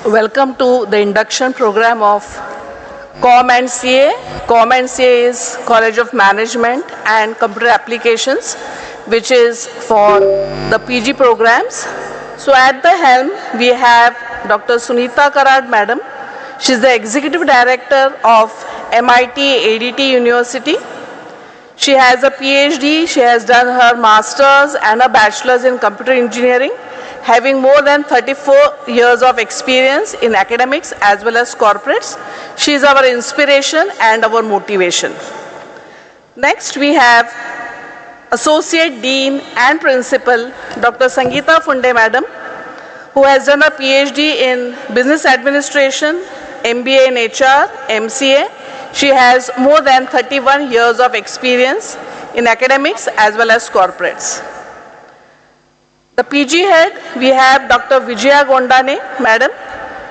Welcome to the induction program of COM&CA. COM&CA is College of Management and Computer Applications, which is for the PG programs. So at the helm, we have Dr. Sunita Karad, Madam. She is the Executive Director of MIT-ADT University. She has a PhD, she has done her Master's and a Bachelor's in Computer Engineering, having more than 34 years of experience in academics as well as corporates. She is our inspiration and our motivation. Next, we have Associate Dean and Principal, Dr. Sangeeta Funde, Madam, who has done a PhD in Business Administration, MBA in HR, MCA. She has more than 31 years of experience in academics as well as corporates. The PG head, we have Dr. Vijaya Gondane, Madam.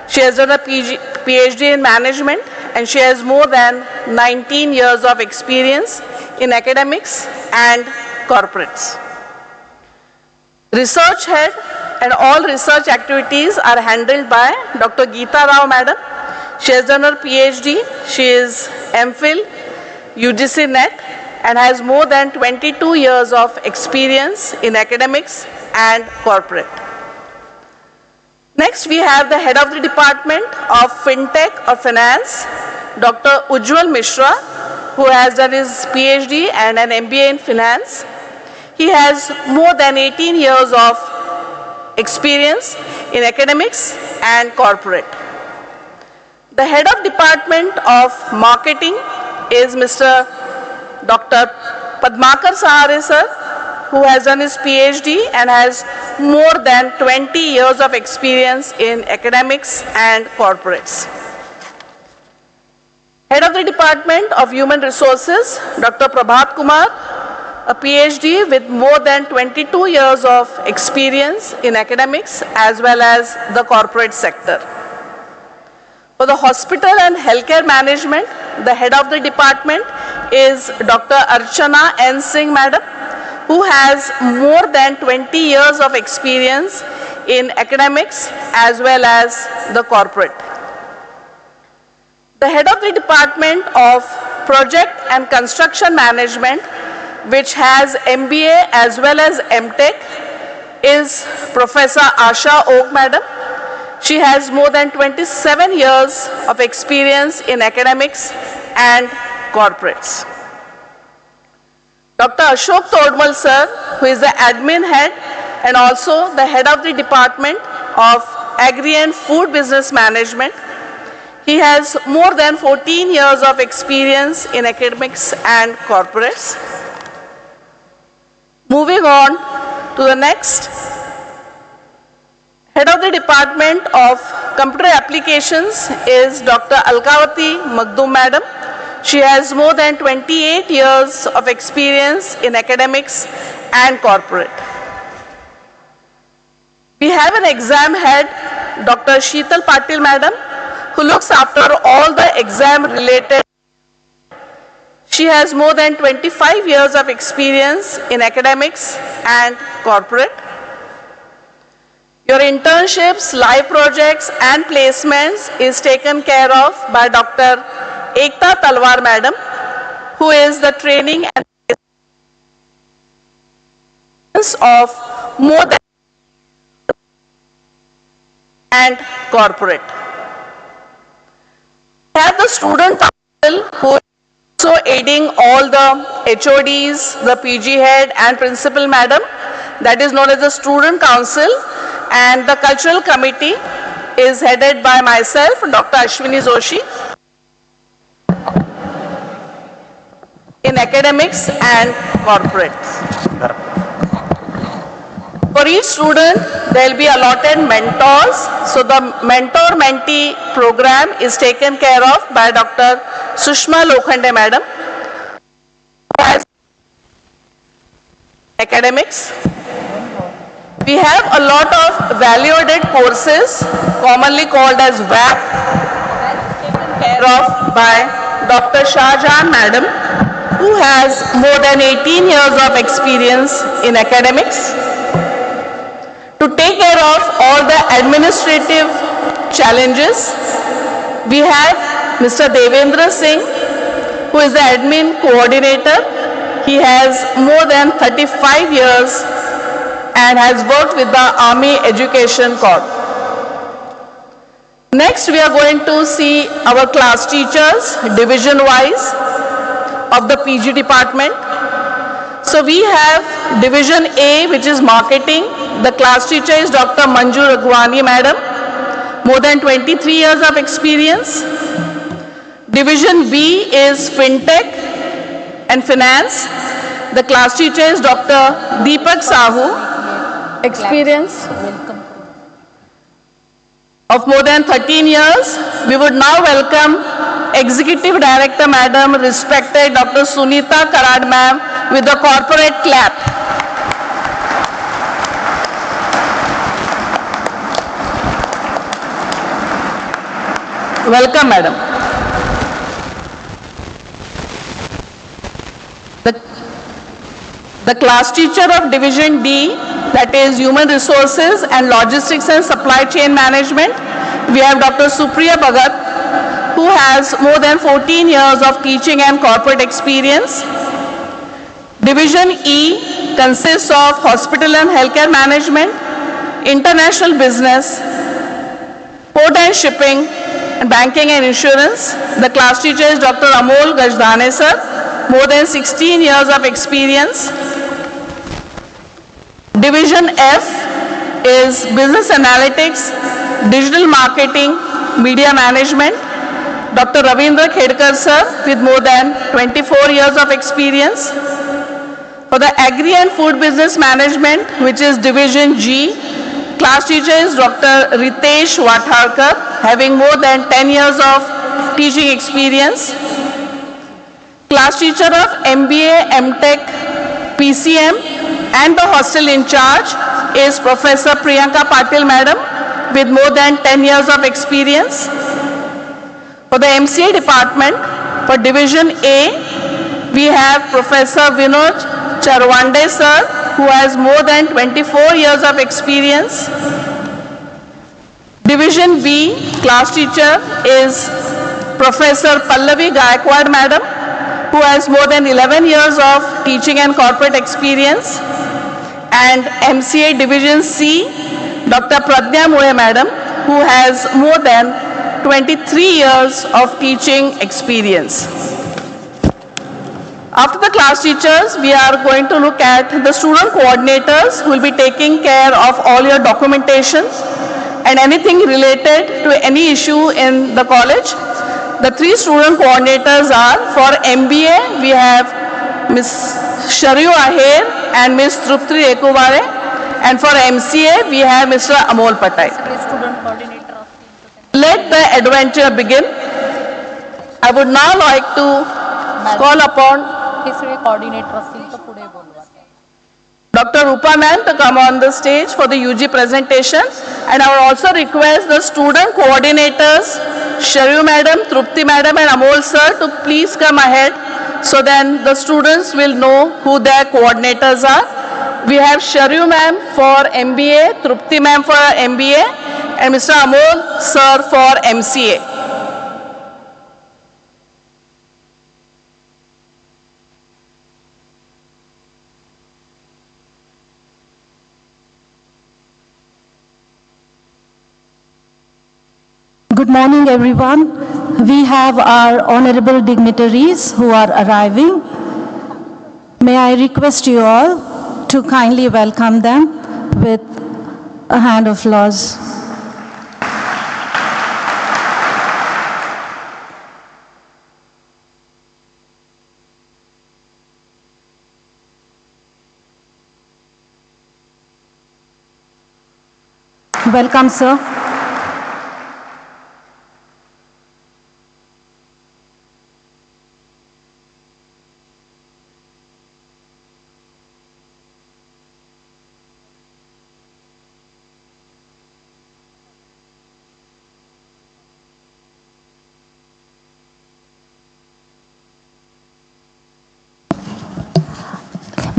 She has done a PhD in management and she has more than 19 years of experience in academics and corporates. Research head and all research activities are handled by Dr. Geeta Rao, Madam. She has done her PhD. She is MPhil, UGC NET, and has more than 22 years of experience in academics and corporate. Next, we have the head of the Department of FinTech or Finance, Dr. Ujjwal Mishra, who has done his PhD and an MBA in Finance. He has more than 18 years of experience in academics and corporate. The head of Department of Marketing is Mr. Dr. Padmakar Sahare, sir, who has done his PhD and has more than 20 years of experience in academics and corporates. Head of the Department of Human Resources, Dr. Prabhat Kumar, a PhD with more than 22 years of experience in academics as well as the corporate sector. For the hospital and healthcare management, the head of the department is Dr. Archana N. Singh, Madam, who has more than 20 years of experience in academics as well as the corporate. The head of the Department of Project and Construction Management, which has MBA as well as MTech, is Professor Asha Oak, Madam. She has more than 27 years of experience in academics and corporates. Dr. Ashok Todmal, sir, who is the admin head and also the head of the Department of Agri and Food Business Management. He has more than 14 years of experience in academics and corporates. Moving on to the next. Head of the Department of Computer Applications is Dr. Alkavati Magdum, Madam. She has more than 28 years of experience in academics and corporate. We have an exam head, Dr. Sheetal Patil, Madam, who looks after all the exam related. She has more than 25 years of experience in academics and corporate. Your internships, live projects and placements is taken care of by Dr. Ekta Talwar, Madam, who is the training and of more than and corporate. We have the student council who is also aiding all the HODs, the PG head and principal, Madam. That is known as the student council. And the cultural committee is headed by myself, Dr. Ashwini Joshi, in academics and corporates. For each student, there will be allotted mentors. So the mentor-mentee program is taken care of by Dr. Sushma Lokhande, Madam, academics. We have a lot of value-added courses, commonly called as VAP, taken care of by Dr. Shahjahan, Madam, who has more than 18 years of experience in academics. To take care of all the administrative challenges. We have Mr. Devendra Singh, who is the admin coordinator. He has more than 35 years and has worked with the Army Education Corps. Next, we are going to see our class teachers division-wise of the PG department. So we have Division A, which is marketing. The class teacher is Dr. Manju Ragwani, madam. More than 23 years of experience. Division B is FinTech and Finance. The class teacher is Dr. Deepak Sahu. Experience of more than 13 years. We would now welcome Executive Director, Madam, respected Dr. Sunita Karad, ma'am, with the corporate clap. Welcome, Madam. The class teacher of Division D, that is Human Resources and Logistics and Supply Chain Management, we have Dr. Supriya Bhagat, who has more than 14 years of teaching and corporate experience. Division E consists of Hospital and Healthcare Management, International Business, Port and Shipping, and Banking and Insurance. The class teacher is Dr. Amol Gajdane, sir, more than 16 years of experience. Division F is Business Analytics, Digital Marketing, Media Management. Dr. Ravindra Khedkar, sir, with more than 24 years of experience. For the Agri and Food Business Management, which is Division G, class teacher is Dr. Ritesh Watharkar, having more than 10 years of teaching experience. Class teacher of MBA, MTech, PCM, and the hostel in charge is Professor Priyanka Patil, madam, with more than 10 years of experience. For the MCA department, for Division A, we have Professor Vinod Charwande, sir, who has more than 24 years of experience. Division B, class teacher is Professor Pallavi Gaikwad, madam, who has more than 11 years of teaching and corporate experience. And MCA Division C, Dr. Pradnya Mule, madam, who has more than 23 years of teaching experience. After the class teachers, we are going to look at the student coordinators who will be taking care of all your documentation and anything related to any issue in the college. The three student coordinators are, for MBA, we have Ms. Sharyu Aher and Ms. Trupti Ekuvare, and for MCA, we have Mr. Amol Patai. Let the adventure begin. I would now like to call upon Dr. Rupa ma'am to come on the stage for the UG presentation, and I would also request the student coordinators, Sharyu madam, Trupti madam, and Amol sir, to please come ahead so then the students will know who their coordinators are. We have Sharyu ma'am for MBA, Trupti ma'am for MBA, and Mr. Amol sir for MCA. Good morning, everyone. We have our honorable dignitaries who are arriving. May I request you all to kindly welcome them with a hand of applause. Welcome, sir.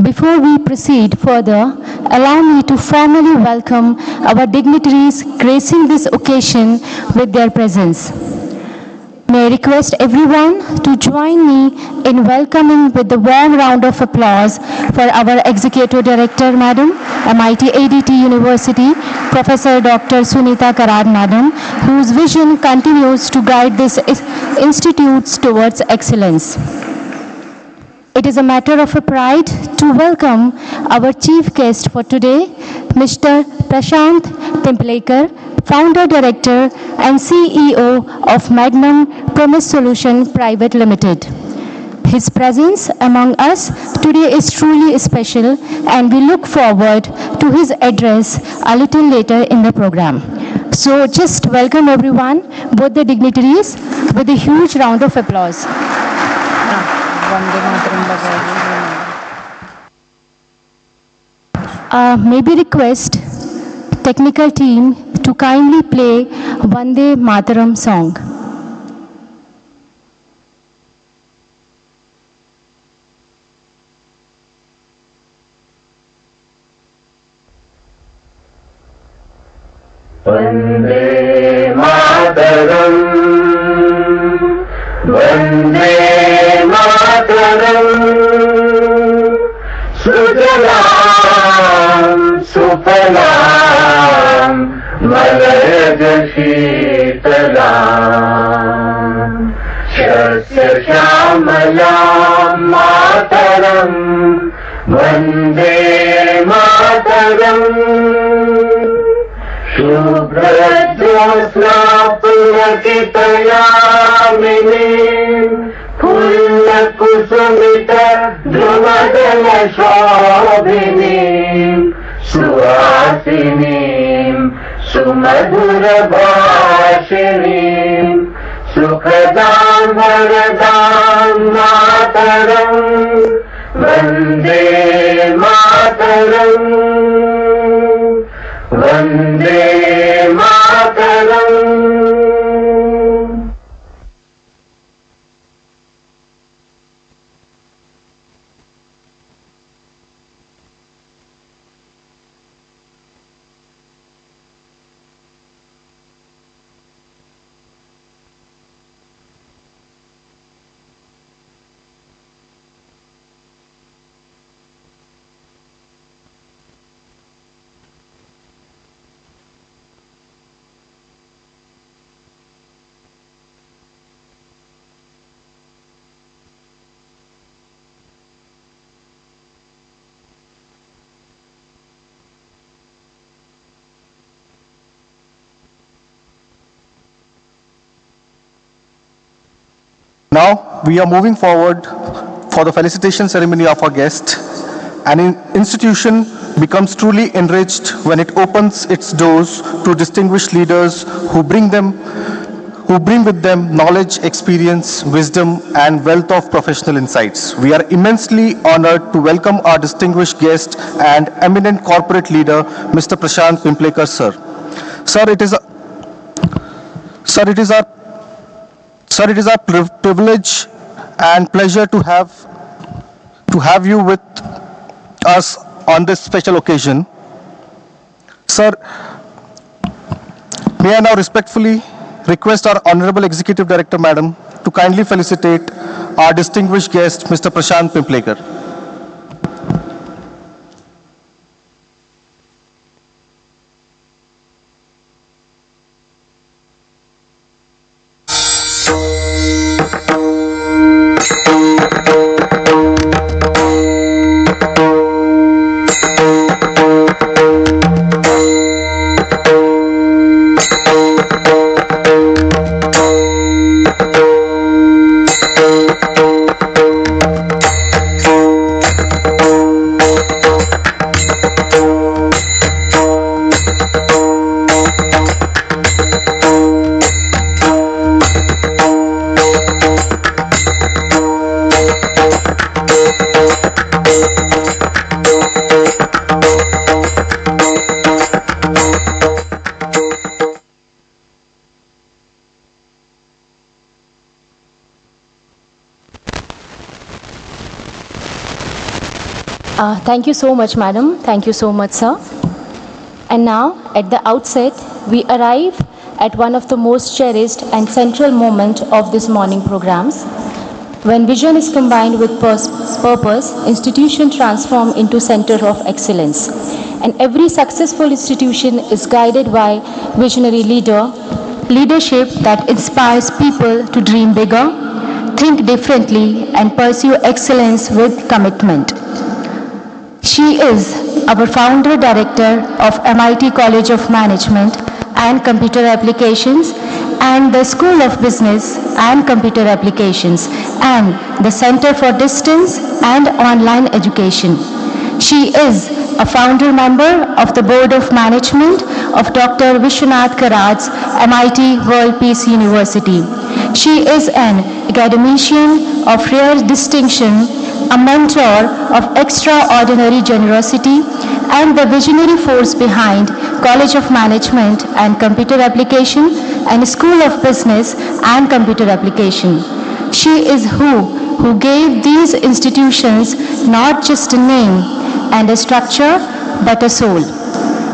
Before we proceed further, allow me to formally welcome our dignitaries gracing this occasion with their presence. May I request everyone to join me in welcoming with a warm round of applause for our Executive Director, Madam, MIT-ADT University, Professor Dr. Sunita Karad, Madam, whose vision continues to guide this institute towards excellence. It is a matter of a pride to welcome our chief guest for today, Mr. Prashant Pimplekar, Founder Director and CEO of Magnum Promise Solution Private Limited. His presence among us today is truly special, and we look forward to his address a little later in the program. So just welcome everyone, both the dignitaries, with a huge round of applause. Maybe request technical team to kindly play Vande Mataram song. Vande Mataram, Vande Mataram, Sujalam Sufalam, Malayaj Sheetalam, Shasya Shamalam Mataram, Vande Mataram. Shubhra-jyosna pulakitayaminim, Pulla-kusumita dhrumadala-shobhinim, Suhasinim, Sumadhura-bhashinim, Sukhadam varadam mataram, Vande Mataram. Vande Mataram. Now, we are moving forward for the felicitation ceremony of our guest. An institution becomes truly enriched when it opens its doors to distinguished leaders who bring with them knowledge, experience, wisdom, and wealth of professional insights. We are immensely honored to welcome our distinguished guest and eminent corporate leader, Mr. Prashant Pimplekar, sir. Sir, it is our privilege and pleasure to have you with us on this special occasion. Sir, may I now respectfully request our Honorable Executive Director, Madam, to kindly felicitate our distinguished guest, Mr. Prashant Pimplekar. Thank you so much, madam. Thank you so much, sir. And now, at the outset, we arrive at one of the most cherished and central moments of this morning programs. When vision is combined with purpose, institutions transform into center of excellence. And every successful institution is guided by visionary leadership that inspires people to dream bigger, think differently, and pursue excellence with commitment. She is our founder director of MIT College of Management and Computer Applications and the School of Business and Computer Applications and the Center for Distance and Online Education. She is a founder member of the Board of Management of Dr. Vishwanath Karat's MIT World Peace University. She is an academician of rare distinction, a mentor of extraordinary generosity, and the visionary force behind College of Management and Computer Application and School of Business and Computer Application. She is who gave these institutions not just a name and a structure, but a soul.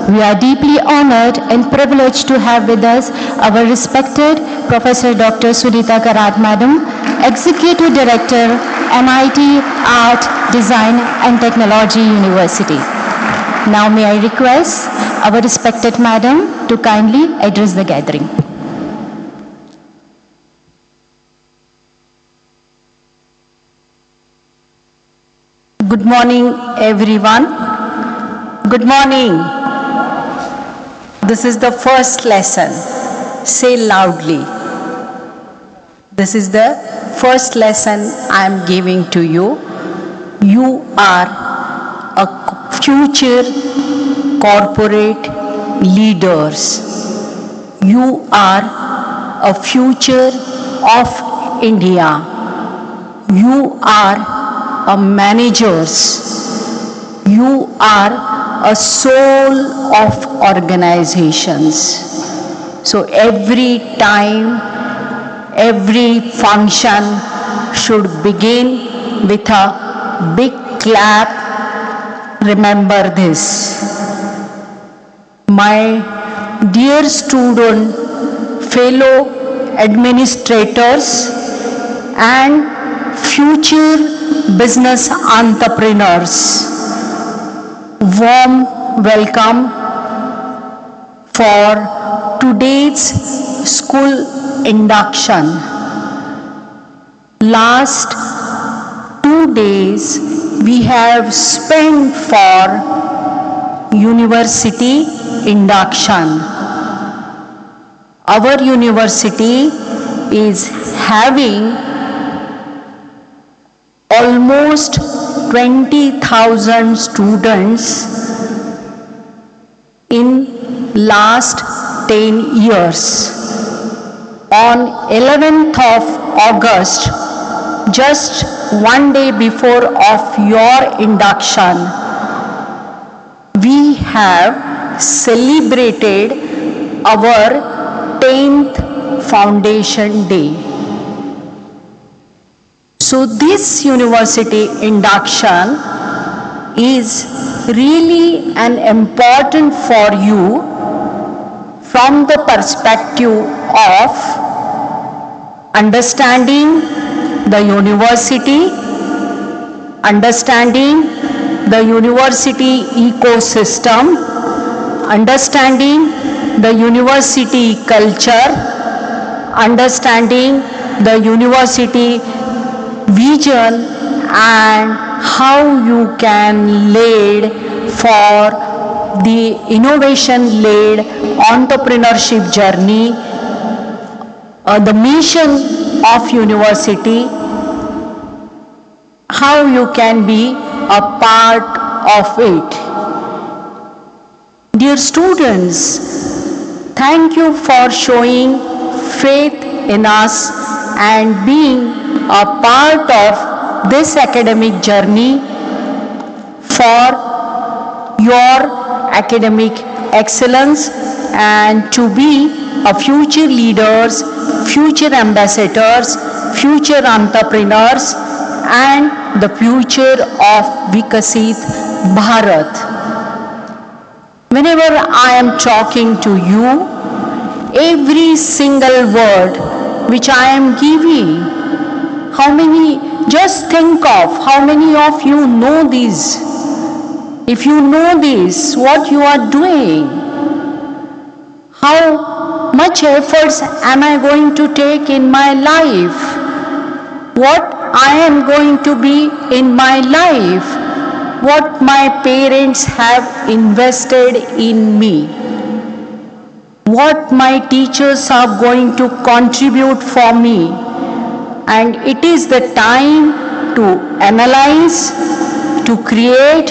We are deeply honored and privileged to have with us our respected Professor Dr. Sunita Karat Madam, Executive Director, MIT Art, Design and Technology University. Now may I request our respected Madam to kindly address the gathering. Good morning, everyone. Good morning. This is the first lesson. Say loudly. This is the first lesson I am giving to you. You are a future corporate leaders. You are a future of India. You are a managers. You are a soul of organizations. So every time, every function should begin with a big clap. Remember this. My dear student, fellow administrators and future business entrepreneurs, warm welcome for today's school induction. Last 2 days we have spent for university induction. Our university is having almost 20,000 students in last 10 years. On 11th of August, just 1 day before of your induction, we have celebrated our 10th Foundation Day. So this university induction is really an important for you from the perspective of understanding the university, understanding the university ecosystem, understanding the university culture, understanding the university vision, and how you can lead for the innovation-led entrepreneurship journey, the mission of university, how you can be a part of it. Dear students, thank you for showing faith in us and being a part of this academic journey for your academic excellence and to be a future leaders, future ambassadors, future entrepreneurs, and the future of Vikasit Bharat. Whenever I am talking to you, every single word which I am giving, just think of how many of you know this. If you know this, what you are doing, how much efforts am I going to take in my life, what I am going to be in my life, what my parents have invested in me, what my teachers are going to contribute for me. And it is the time to analyze, to create,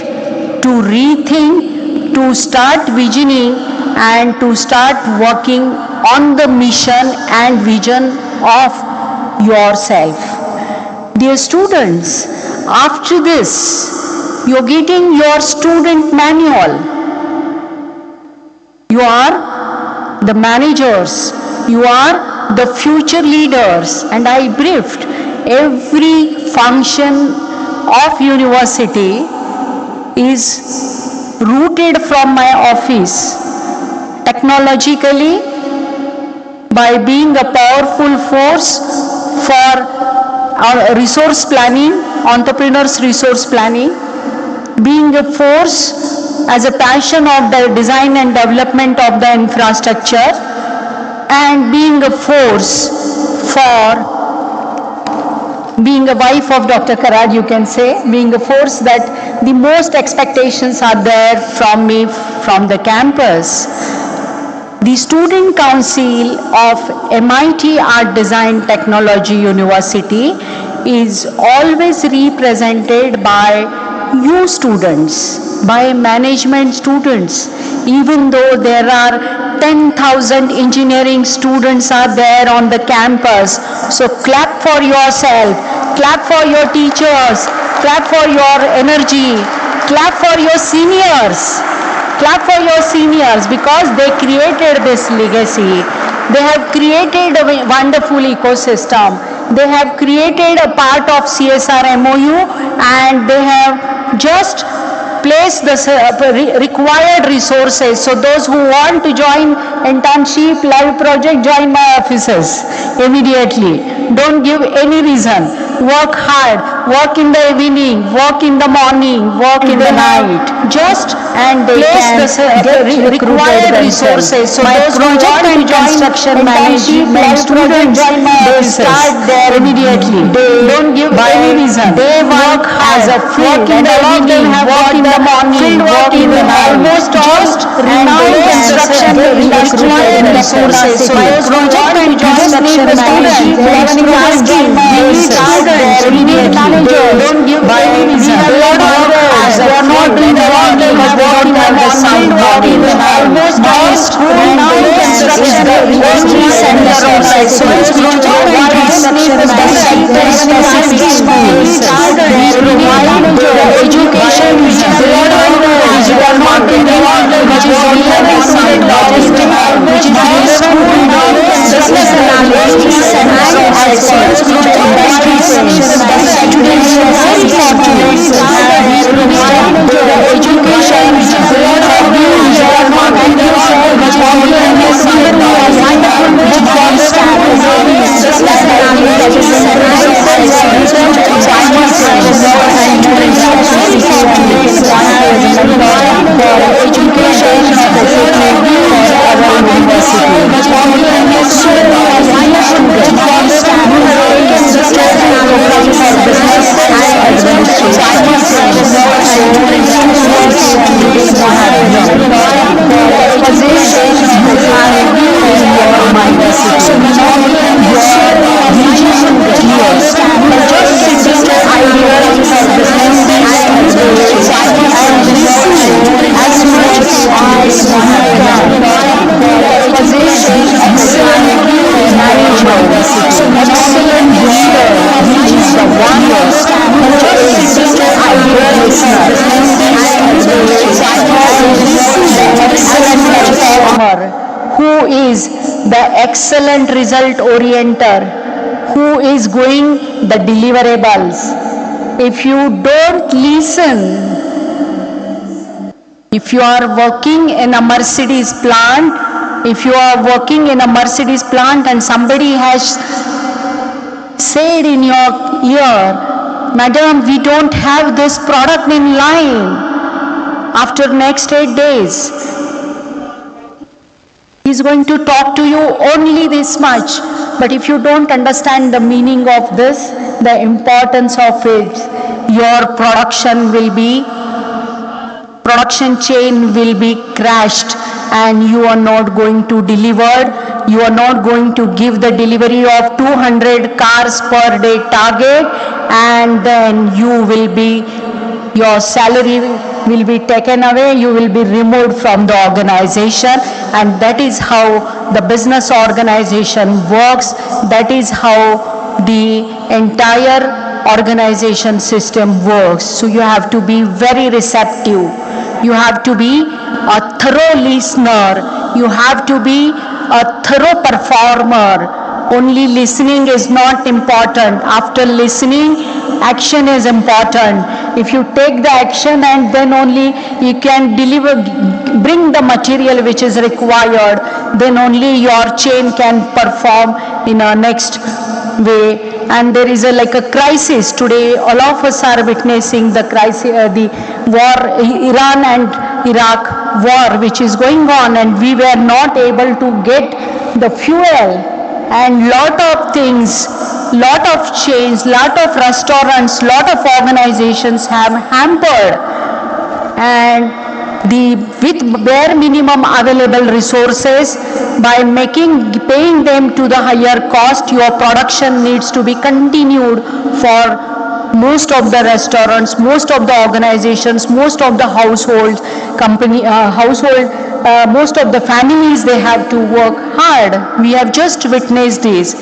to rethink, to start visioning and to start working on the mission and vision of yourself. Dear students, after this, you are getting your student manual. You are the managers, you are the future leaders, and I briefed every function of university is rooted from my office technologically by being a powerful force for our resource planning, entrepreneurs resource planning, being a force as a passion of the design and development of the infrastructure, and being a force for being a wife of Dr. Karad, you can say, being a force that the most expectations are there from me from the campus. The Student Council of MIT Art Design Technology University is always represented by you students, by management students, even though there are 10,000 engineering students are there on the campus. So clap for yourself, clap for your teachers, clap for your energy, clap for your seniors. Clap for your seniors because they created this legacy. They have created a wonderful ecosystem. They have created a part of CSR MOU and they have just placed the required resources. So those who want to join internship, live project, join my offices immediately. Don't give any reason. Work hard, work in the evening, work in the morning, work in the night. Just and they place the required resources. So my project and construction management students, they start there immediately. They don't give any reason. They work as a field and all of them have work in the morning, work in the night. Almost just renowned construction required resources. So my project and construction management students, they start there immediately. Don't give any reason. They work as a field and all of them have work in the morning, work in the night. Almost just renowned construction resources and resources. So my project and construction management specific schools, they provide the education which is relevant as well not in the which is relevant to the logistics, which is relevant to business analysis and resources, industry sales. Students are very fortunate that we provide the education which is relevant as well not in the which is relevant to the wonderful book for business analysis and resources. Who is the excellent result orienter, who is going the deliverables. if you don't listen, if you are working in a Mercedes plant, if you are working in a Mercedes plant and somebody has said in your ear, "Madam, we don't have this product in line after next 8 days." He's going to talk to you only this much. But if you don't understand the meaning of this, the importance of it, your production chain will be crashed and you are not going to deliver. You are not going to give the delivery of 200 cars per day target, and then your salary will be taken away, you will be removed from the organization. And that is how the business organization works. That is how the entire organization system works. So you have to be very receptive. You have to be a thorough listener. You have to be a thorough performer. Only listening is not important. After listening, action is important. If you take the action and then only you can bring the material which is required, then only your chain can perform in a next way. And there is like a crisis today. All of us are witnessing the crisis, the war, Iran and Iraq war which is going on, and we were not able to get the fuel. And lot of things, lot of chains, lot of restaurants, lot of organizations have hampered. And with bare minimum available resources, by paying them to the higher cost, your production needs to be continued for most of the restaurants, most of the organizations, most of the households, most of the families, they have to work hard. We have just witnessed this.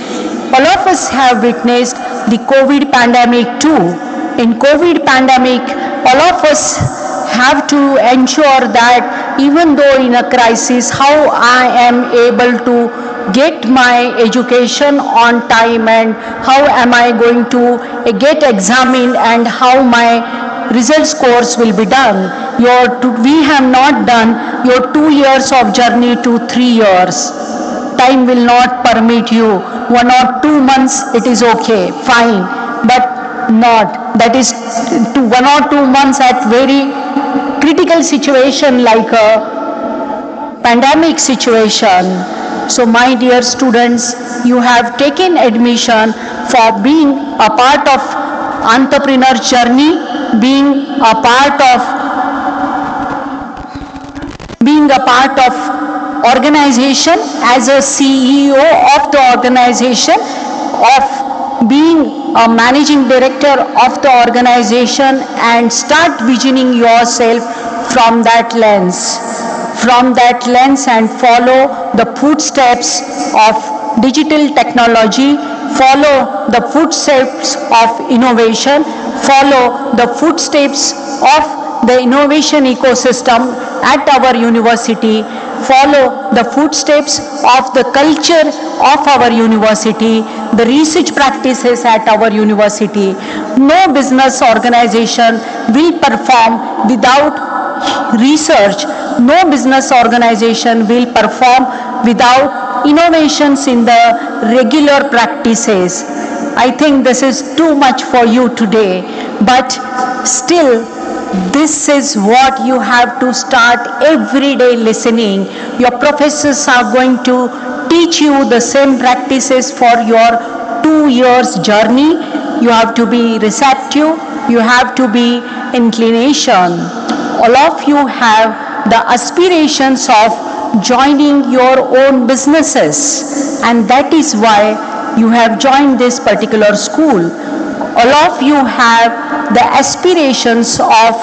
All of us have witnessed the COVID pandemic too. In COVID pandemic, all of us have to ensure that even though in a crisis, how I am able to get my education on time, and how am I going to get examined, and how my result scores will be done. We have not done your 2 years of journey to 3 years. Time will not permit you. 1 or 2 months, it is okay, fine, but not. That is 1 or 2 months at very critical situation like a pandemic situation. So my dear students, you have taken admission for being a part of entrepreneur journey, being a part of organization as a CEO of the organization, of being a managing director of the organization, and start visioning yourself from that lens and follow the footsteps of digital technology, follow the footsteps of innovation, follow the footsteps of the innovation ecosystem at our university, follow the footsteps of the culture of our university, the research practices at our university. No business organization will perform without research. No business organization will perform without innovations in the regular practices. I think this is too much for you today, but still, this is what you have to start every day listening. Your professors are going to teach you the same practices for your 2 years journey. You have to be receptive. You have to be inclination. All of you have the aspirations of joining your own businesses, and that is why you have joined this particular school. All of you have the aspirations of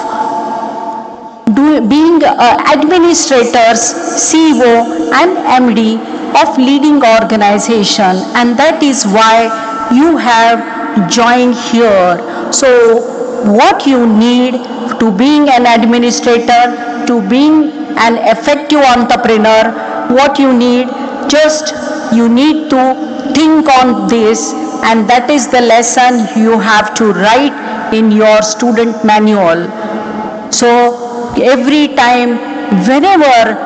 being administrators, CEO and MD of leading organization, and that is why you have joined here. So what you need to being an administrator, to being an effective entrepreneur, what you need, just you need to think on this, and that is the lesson you have to write in your student manual. So every time, whenever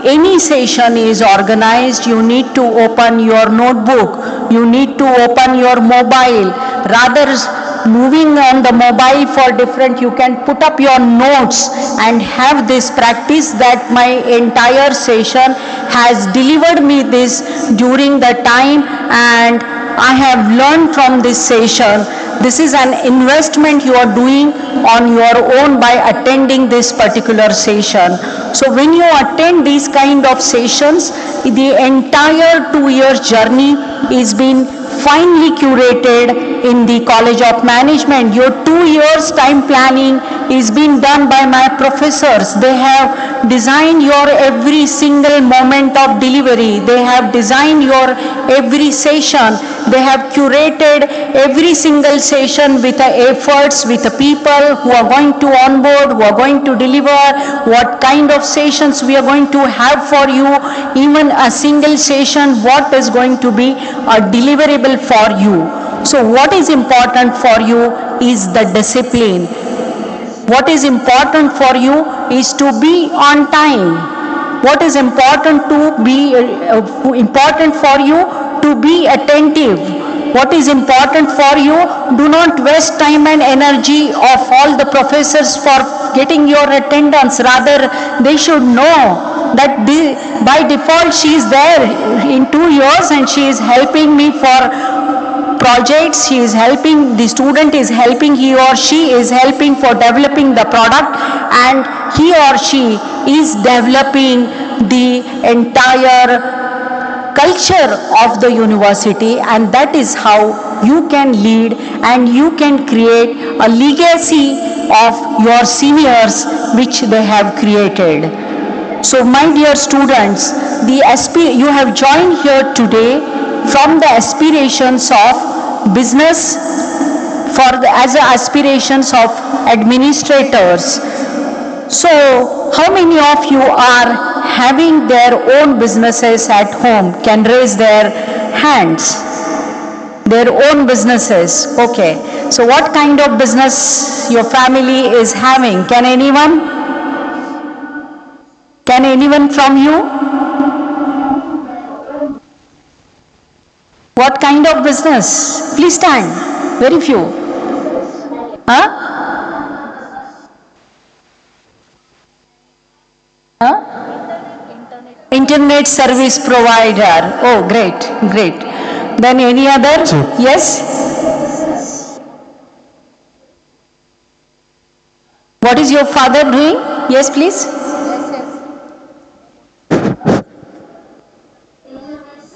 any session is organized, you need to open your notebook, you need to open your mobile. Rather moving on the mobile for different, you can put up your notes and have this practice that my entire session has delivered me this during the time, and I have learned from this session. This is an investment you are doing on your own by attending this particular session. So when you attend these kind of sessions, the entire 2-year journey is being finely curated in the College of Management. Your 2 years time planning is being done by my professors. They have designed your every single moment of delivery. They have designed your every session. They have curated every single session with the efforts, with the people who are going to onboard, who are going to deliver, what kind of sessions we are going to have for you, even a single session, what is going to be a deliverable for you. So what is important for you is the discipline. What is important for you is to be on time. What is important to be important for you to be attentive. What is important for you, do not waste time and energy of all the professors for getting your attendance. Rather, they should know that by default she is there in 2 years and she is helping me for projects, she is helping, the student is helping, he or she is helping for developing the product, and he or she is developing the entire culture of the university, and that is how you can lead and you can create a legacy of your seniors which they have created. So my dear students, you have joined here today from the aspirations of business as aspirations of administrators. So how many of you are having their own businesses at home? Can raise their hands. Their own businesses. Okay. So what kind of business your family is having? Can anyone? Can anyone from you? What kind of business? Please stand. Very few. Huh? Internet service provider. Oh, great, great. Then any other? Yes? What is your father doing? Yes, please.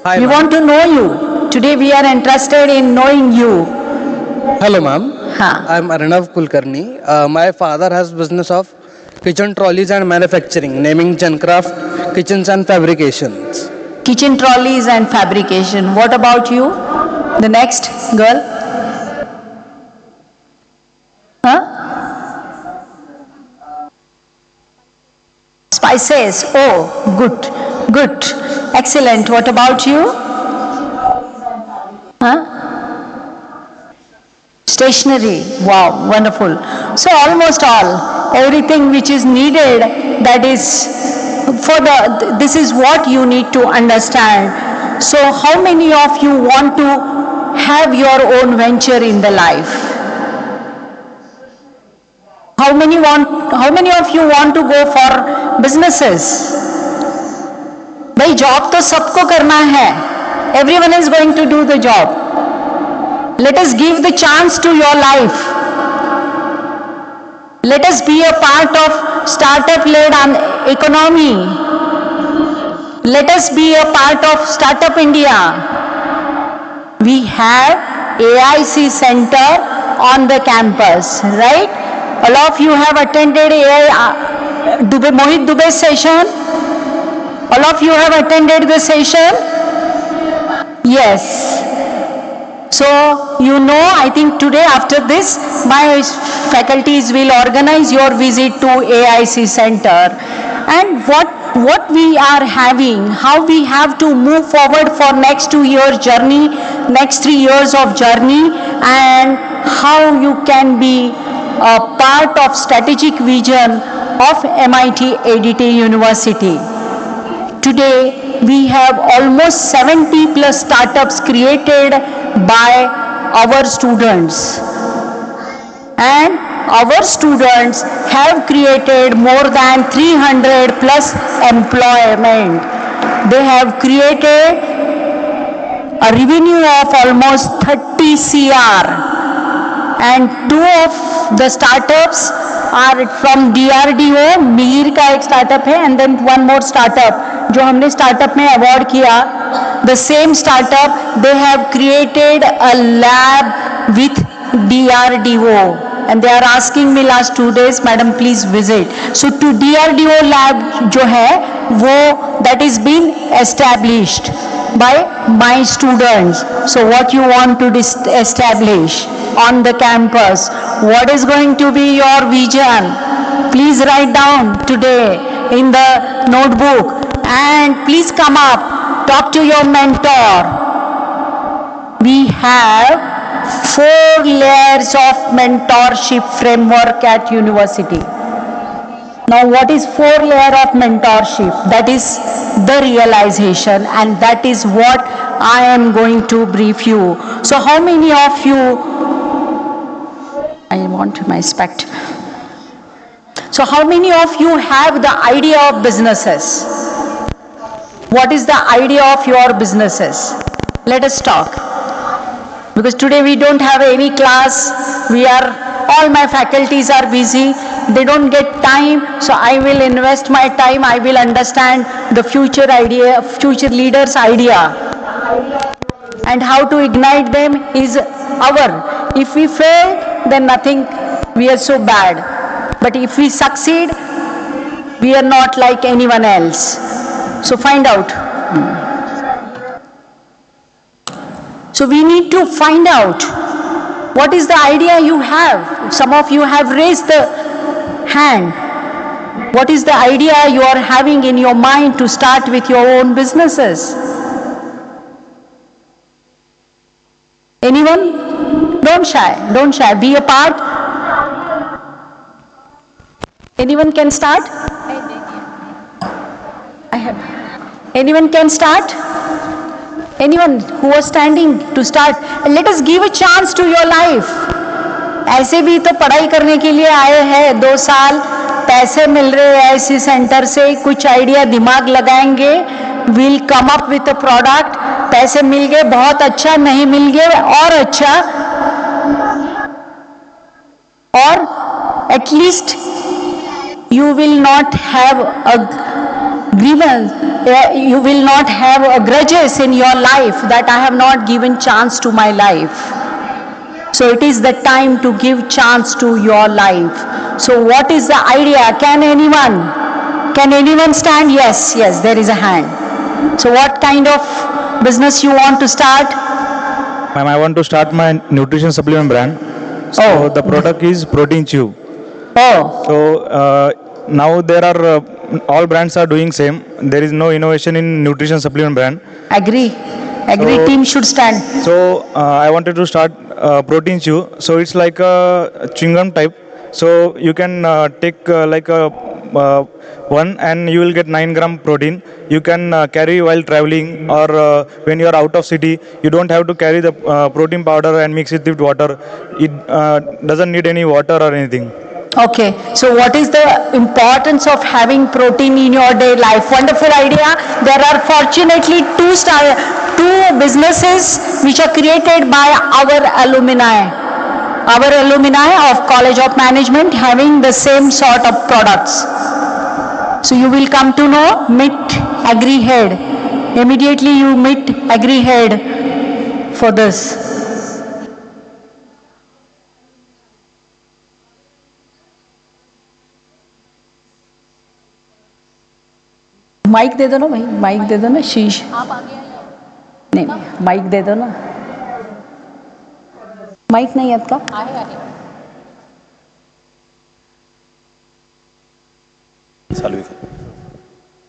Hi, We want to know you. Today we are interested in knowing you. Hello, ma'am. I'm Arnav Kulkarni. My father has business of kitchen trolleys and manufacturing, naming Chandcraft Kitchens and Fabrications. Kitchen trolleys and fabrication. What about you? The next girl? Huh? Spices. Oh, good, good. Excellent. What about you? Huh? Stationery. Wow, wonderful. So almost all, everything which is needed, that is this is what you need to understand. So how many of you want to have your own venture in the life? How many of you want to go for businesses? भाई job तो सबको करना है. Everyone is going to do the job. Let us give the chance to your life. Let us be a part of startup-led economy. Let us be a part of Startup India. We have AIC Center on the campus, right? All of you have attended Mohit Dubey's session. All of you have attended the session? Yes. So, you know, I think today after this, my faculties will organize your visit to AIC Center. And what we are having, how we have to move forward for next 2 years journey, next 3 years of journey, and how you can be a part of strategic vision of MIT-ADT University. Today, we have almost 70 plus startups created by our students. And our students have created more than 300 plus employment. They have created a revenue of almost 30 CR. And two of the startups are from DRDO, Mir का एक startup है, and then one more startup जो हमने startup में award किया. The same startup, they have created a lab with DRDO. And they are asking me last 2 days, madam please visit. So to DRDO lab जो है वो that is been established by my students. So what you want to establish on the campus? What is going to be your vision? Please write down today in the notebook and please come up, talk to your mentor. We have 4 layers of mentorship framework at university. Now what is 4 layer of mentorship? That is the realization, and that is what I am going to brief you. So how many of you, I want my spect. So how many of you have the idea of businesses? What is the idea of your businesses? Let us talk. Because today we don't have any class, all my faculties are busy, they don't get time, so I will invest my time, I will understand the future idea, future leaders' idea. And how to ignite them is our. If we fail, then nothing, we are so bad. But if we succeed, we are not like anyone else. So find out. So we need to find out what is the idea you have. Some of you have raised the hand. What is the idea you are having in your mind to start with your own businesses? Anyone? Don't shy, be a part. Anyone can start? Anyone can start? Anyone who was standing to start? Let us give a chance to your life. ऐसे भी तो पढ़ाई करने के लिए आए हैं 2 साल, पैसे मिल रहे हैं ऐसी सेंटर से, कुछ आइडिया दिमाग लगाएंगे, will come up with a product, पैसे मिल गए बहुत अच्छा, नहीं मिल गए और अच्छा, और at least you will not have a grievance, you will not have a grudges in your life that I have not given chance to my life. So it is the time to give chance to your life. So what is the idea? Can anyone stand? Yes, there is a hand. So what kind of business you want to start? Ma'am, I want to start my nutrition supplement brand. So the product is Protein Chew. So now there are all brands are doing same. There is no innovation in nutrition supplement brand. Agree. So, team should stand. So I wanted to start Protein Chew. So it's like a chewing gum type. So you can take like a one and you will get 9 gram protein. You can carry while traveling or when you are out of city. You don't have to carry the protein powder and mix it with water. It doesn't need any water or anything. Okay, so what is the importance of having protein in your day life? Wonderful idea. There are fortunately two businesses which are created by our alumni of College of Management having the same sort of products. So you will come to know, meet Agri Head. Immediately you meet Agri Head for this. Mike दे दो ना भाई, mic दे दो ना शीश, नहीं mic दे दो ना, माइक नहीं है आपका?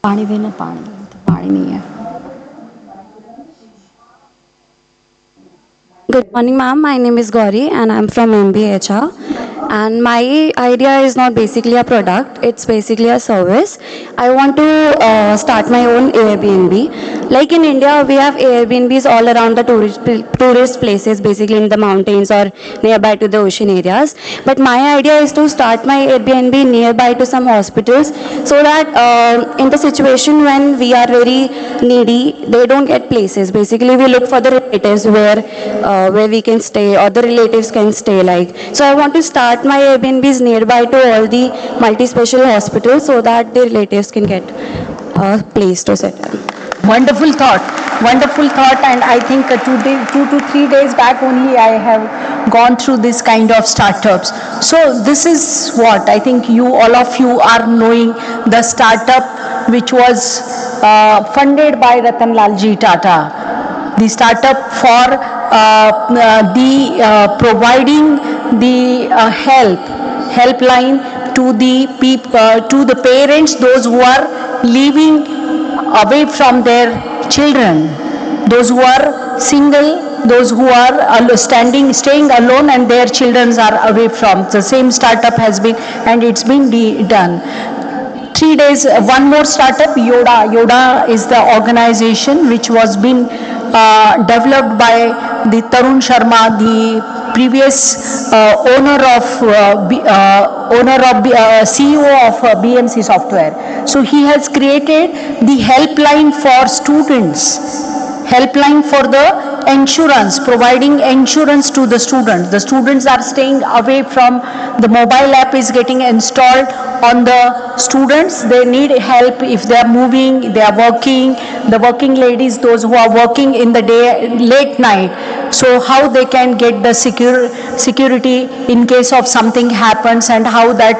पानी देना, पानी नहीं है, Good morning, ma'am. My name is Gauri and I'm from MBHR. And my idea is not basically a product, it's basically a service. I want to start my own Airbnb. Like in India, we have Airbnbs all around the tourist places, basically in the mountains or nearby to the ocean areas. But my idea is to start my Airbnb nearby to some hospitals so that in the situation when we are very needy, they don't get places. Basically, we look for the relatives where we can stay or the relatives can stay. Like, so I want to start my Airbnbs nearby to all the multi-special hospitals so that the relatives can get a place to settle. Wonderful thought, and I think 2 to 3 days back only I have gone through this kind of startups. So this is what I think all of you are knowing, the startup which was funded by Ratan Lalji Tata, the startup for providing the helpline to the to the parents, those who are living away from their children, those who are single, those who are staying alone and their children are away from. The same startup has been, and it's been done. 3 days, one more startup, Yoda is the organization which was been developed by the Tarun Sharma, the previous CEO of BMC Software. So he has created the helpline for students, helpline for the insurance, providing insurance to the students. The students are staying away from, the mobile app is getting installed on the students. They need help if they are moving, they are working, the working ladies, those who are working in the day, late night. So how they can get the security in case of something happens, and how that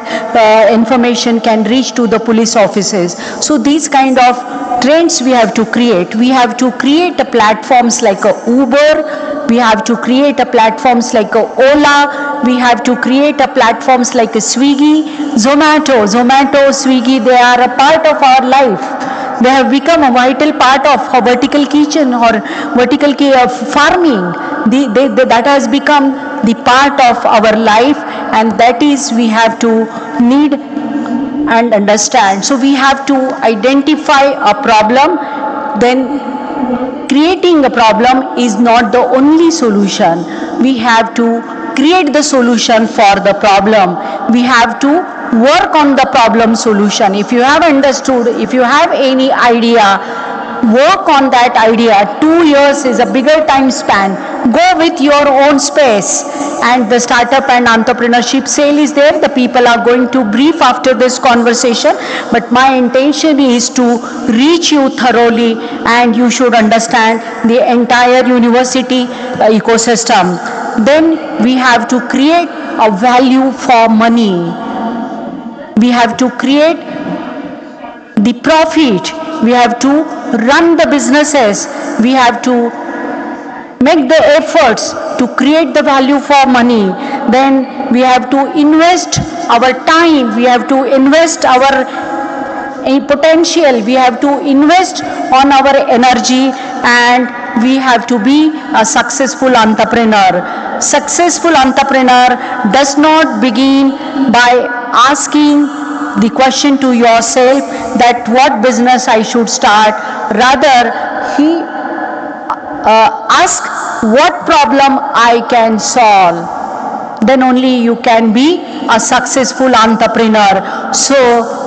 information can reach to the police offices. So these kind of trends we have to create. We have to create platforms like Uber, we have to create platforms like Ola, we have to create platforms like Swiggy, Zomato, Swiggy, they are a part of our life. They have become a vital part of a vertical kitchen or vertical farming. That has become the part of our life, and that is we have to need and understand. So we have to identify a problem, then creating a problem is not the only solution. We have to create the solution for the problem. We have to work on the problem solution. If you have understood, if you have any idea, work on that idea. 2 years is a bigger time span. Go with your own space. And the startup and entrepreneurship sale is there. The people are going to brief after this conversation. But my intention is to reach you thoroughly, and you should understand the entire university ecosystem. Then we have to create a value for money. We have to create the profit. We have to run the businesses. We have to make the efforts to create the value for money. Then we have to invest our time. We have to invest our potential. We have to invest on our energy, and we have to be a successful entrepreneur. Successful entrepreneur does not begin by asking the question to yourself that what business I should start. Rather, he ask what problem I can solve. Then only you can be a successful entrepreneur. So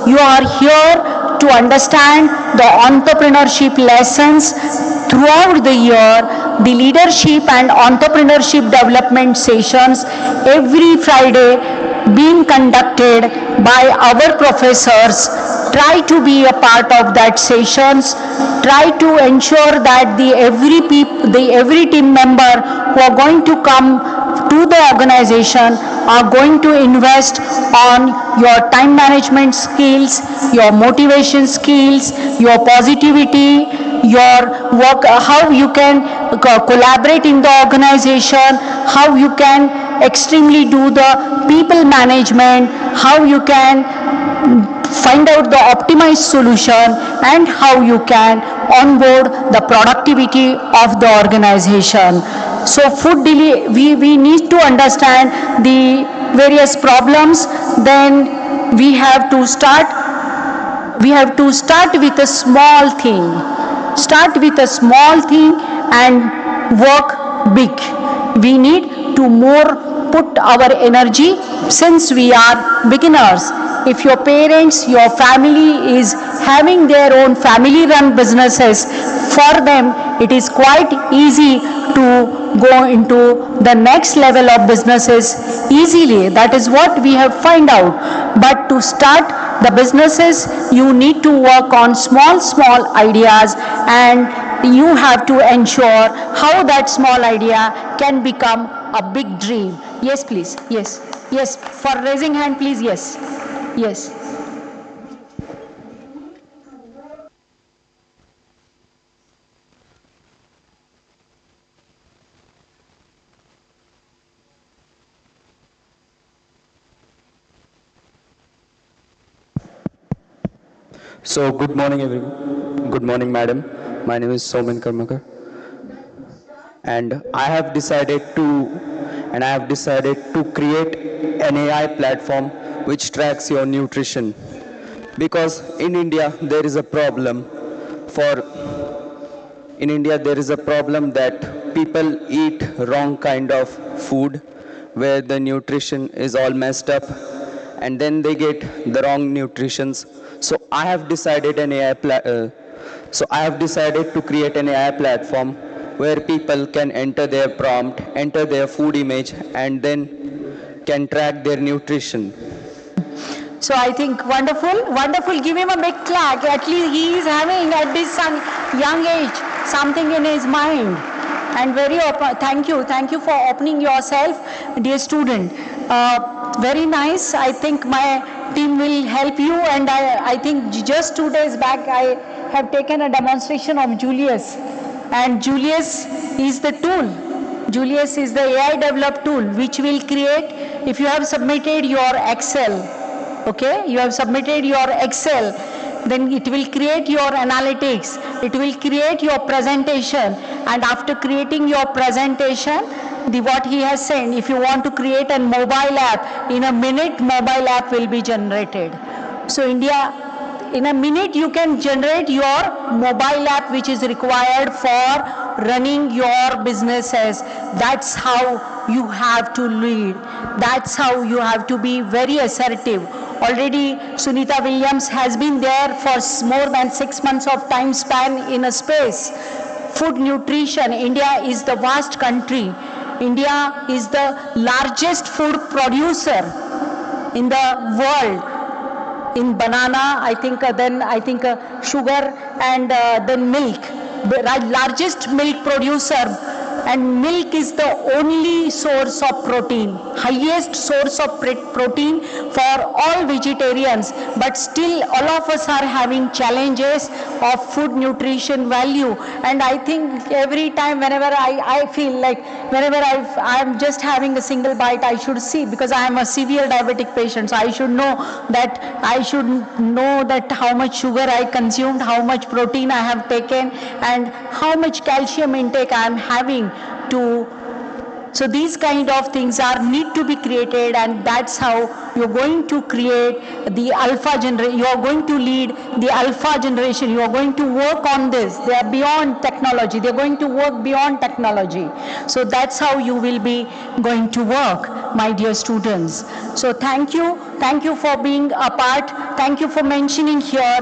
you are here to understand the entrepreneurship lessons throughout the year, the leadership and entrepreneurship development sessions every Friday being conducted by our professors. Try to be a part of that sessions. Try to ensure that every team member who are going to come to the organization are going to invest on your time management skills, your motivation skills, your positivity, your work, how you can collaborate in the organization, how you can extremely do the people management, how you can find out the optimized solution, and how you can onboard the productivity of the organization. So we need to understand the various problems. Then we have to start with a small thing. Start with a small thing and work big. We need to more put our energy since we are beginners. If your parents, your family is having their own family run businesses, for them it is quite easy to go into the next level of businesses easily. That is what we have find out. But to start the businesses, you need to work on small ideas, and you have to ensure how that small idea can become a big dream. Yes, please. Yes. For raising hand, please. Yes. So good morning everyone. Good morning madam. My name is COM&CA and I have decided to create an AI platform which tracks your nutrition, because in India there is a problem that people eat wrong kind of food where the nutrition is all messed up and then they get the wrong nutritions. So I have decided to create an AI platform where people can enter their prompt, enter their food image, and then can track their nutrition. So I think wonderful. Give him a big clap. At least he is having at this young age something in his mind. And thank you for opening yourself, dear student. Very nice. I think my team will help you, and I think just 2 days back I have taken a demonstration of Julius, and Julius is the tool. Julius is the AI developed tool which will create, if you have submitted your Excel, then it will create your analytics, it will create your presentation, and after creating your presentation, what he has said, if you want to create a mobile app, in a minute mobile app will be generated. So India, in a minute you can generate your mobile app which is required for running your businesses. That's how you have to lead. That's how you have to be very assertive. Already Sunita Williams has been there for more than 6 months of time span in a space. Food nutrition, India is the vast country. India is the largest food producer in the world. In banana, I think sugar and then milk. The largest milk producer, and milk is the only source of protein, highest source of protein for all vegetarians, but still all of us are having challenges of food nutrition value. And I think every time whenever I feel like whenever I'm just having a single bite, I should see, because I am a severe diabetic patient, so I should know that how much sugar I consumed, how much protein I have taken, and how much calcium intake I am having. So these kind of things need to be created, and that's how you're going to create the alpha generation. You are going to lead the alpha generation. You are going to work on this. They are beyond technology. They're going to work beyond technology. So that's how you will be going to work, my dear students. So thank you for being a part. Thank you for mentioning here.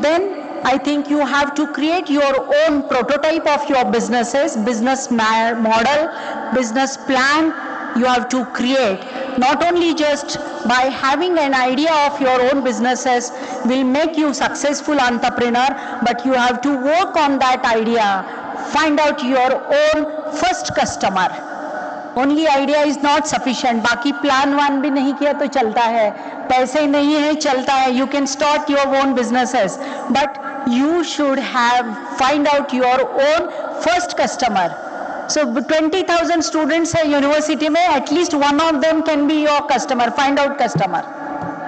Then I think you have to create your own prototype of your businesses, business model, business plan. You have to create. Not only just by having an idea of your own businesses will make you successful entrepreneur, but you have to work on that idea. Find out your own first customer. Only idea is not sufficient. बाकी plan वान भी नहीं किया तो चलता है, पैसे नहीं है चलता है. You can start your own businesses, but you should find out your own first customer. So 20,000 students है university में, at least one of them can be your customer. Find out customer.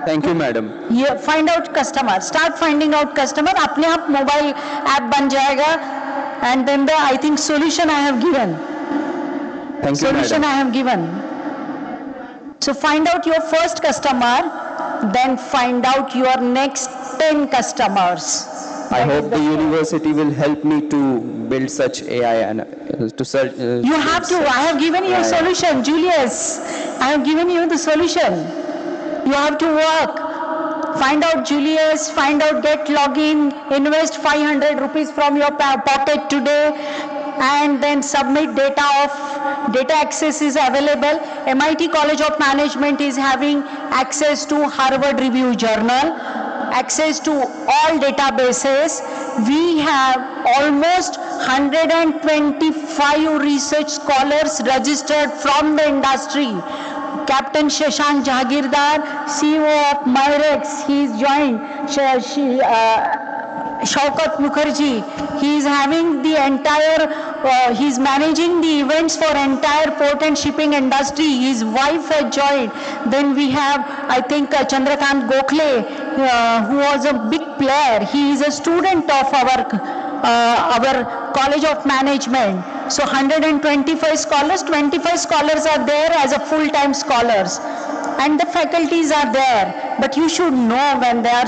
Thank you, madam. Yeah, find out customer. Start finding out customer. अपने आप mobile app बन जाएगा, and then I think solution I have given. Thank you, Solution madam. I have given. So find out your first customer, then find out your next 10 customers. I That is hope the the story. university will help me to build such AI and to search. You have to. I have given you a solution, Julius. I have given you the solution. You have to work. Find out Julius, find out get login, invest 500 rupees from your pocket today, and then submit data access is available. MIT College of Management is having access to Harvard Review Journal, access to all databases. We have almost 125 research scholars registered from the industry. Captain Shashank Jagirdar, CEO of Myrex, he is joined. Shaukat Mukherjee, he is having the entire, he is managing the events for entire port and shipping industry. His wife has joined. Then we have, I think, Chandrakant Gokhale, who was a big player. He is a student of our College of Management. So 125 scholars, 25 scholars are there as a full-time scholars. And the faculties are there. But you should know when they are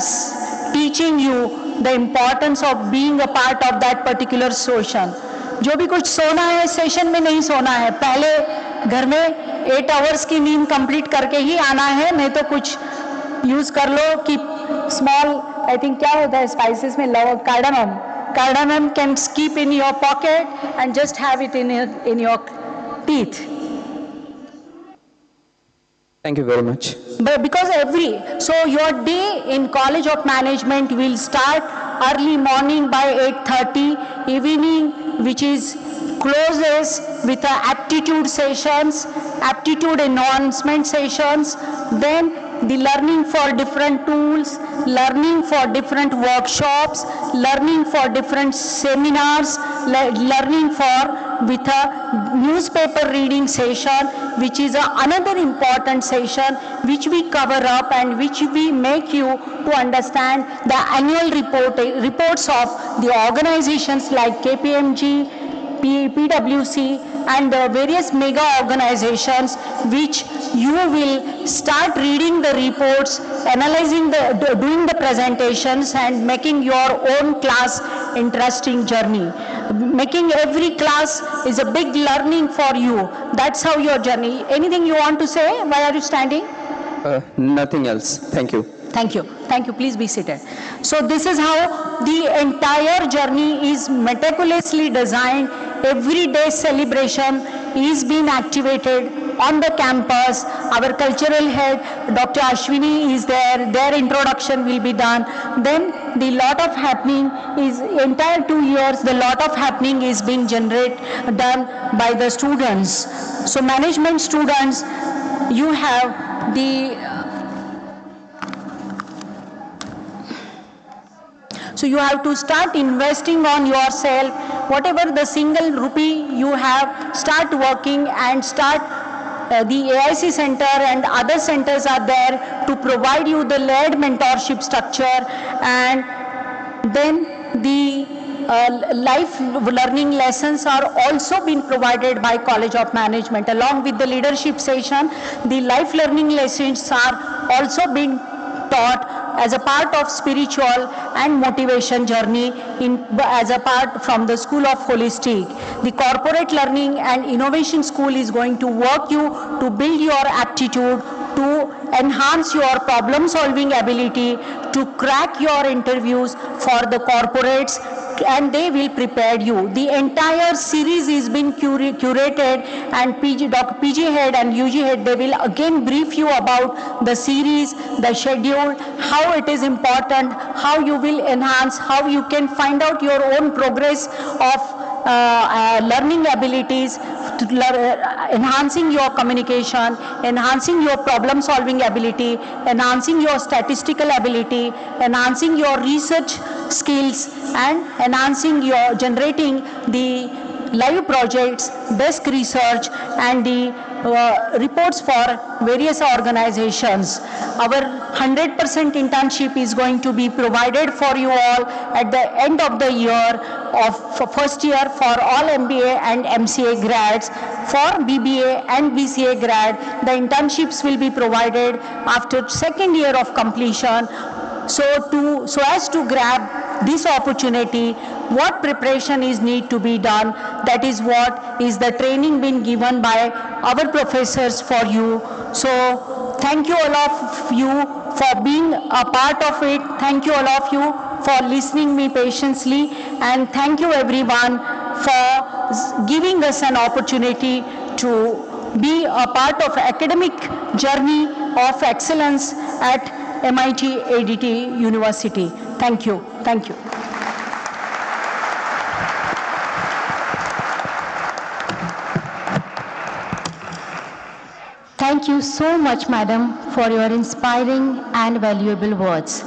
teaching you the importance of being a part of that particular session. जो भी कुछ सोना है session में नहीं सोना है, पहले घर में 8 आवर्स की नींद कंप्लीट करके ही आना है, नहीं तो कुछ यूज कर लो कि स्मॉल, आई थिंक क्या होता है स्पाइसेस में, लवंग, cardamom can keep in your pocket and just have it in your teeth. Thank you very much. But because so your day in College of Management will start early morning by 8:30, evening which is closes with the aptitude sessions, aptitude enhancement sessions, then the learning for different tools, learning for different workshops, learning for different seminars, learning for with a newspaper reading session, which is another important session which we cover up and which we make you to understand the annual reports of the organizations like KPMG, PwC and the various mega organizations, which you will start reading the reports, analyzing doing the presentations and making your own class interesting journey. Making every class is a big learning for you. That's how your journey. Anything you want to say? Why are you standing? Nothing else. Thank you. Thank you. Thank you. Please be seated. So this is how the entire journey is meticulously designed. Every day celebration is being activated on the campus. Our cultural head, Dr. Ashwini, is there. Their introduction will be done. Then the lot of happening is entire 2 years. The lot of happening is being done by the students. So management students, you have the so you have to start investing on yourself. Whatever the single rupee you have, start working and start. The AIC center and other centers are there to provide you the led mentorship structure, and then the life learning lessons are also being provided by College of Management. Along with the leadership session, the life learning lessons are also being taught as a part of spiritual and motivation journey as a part from the School of Holistic. The Corporate Learning and Innovation School is going to work you to build your aptitude, to enhance your problem solving ability, to crack your interviews for the corporates, and they will prepare you. The entire series is been curated, and Dr. PG Head and UG Head, they will again brief you about the series, the schedule, how it is important, how you will enhance, how you can find out your own progress of learning abilities, enhancing your communication, enhancing your problem solving ability, enhancing your statistical ability, enhancing your research skills, and enhancing your generating the live projects, desk research, and the reports for various organizations. Our 100% internship is going to be provided for you all at the end of the year of first year for all MBA and MCA grads. For BBA and BCA grad, the internships will be provided after second year of completion. So as to grab this opportunity, what preparation is need to be done, that is what is the training being given by our professors for you. So thank you all of you for being a part of it. Thank you all of you for listening me patiently, and thank you everyone for giving us an opportunity to be a part of academic journey of excellence at MIT-ADT University. Thank you. Thank you. Thank you so much, Madam, for your inspiring and valuable words.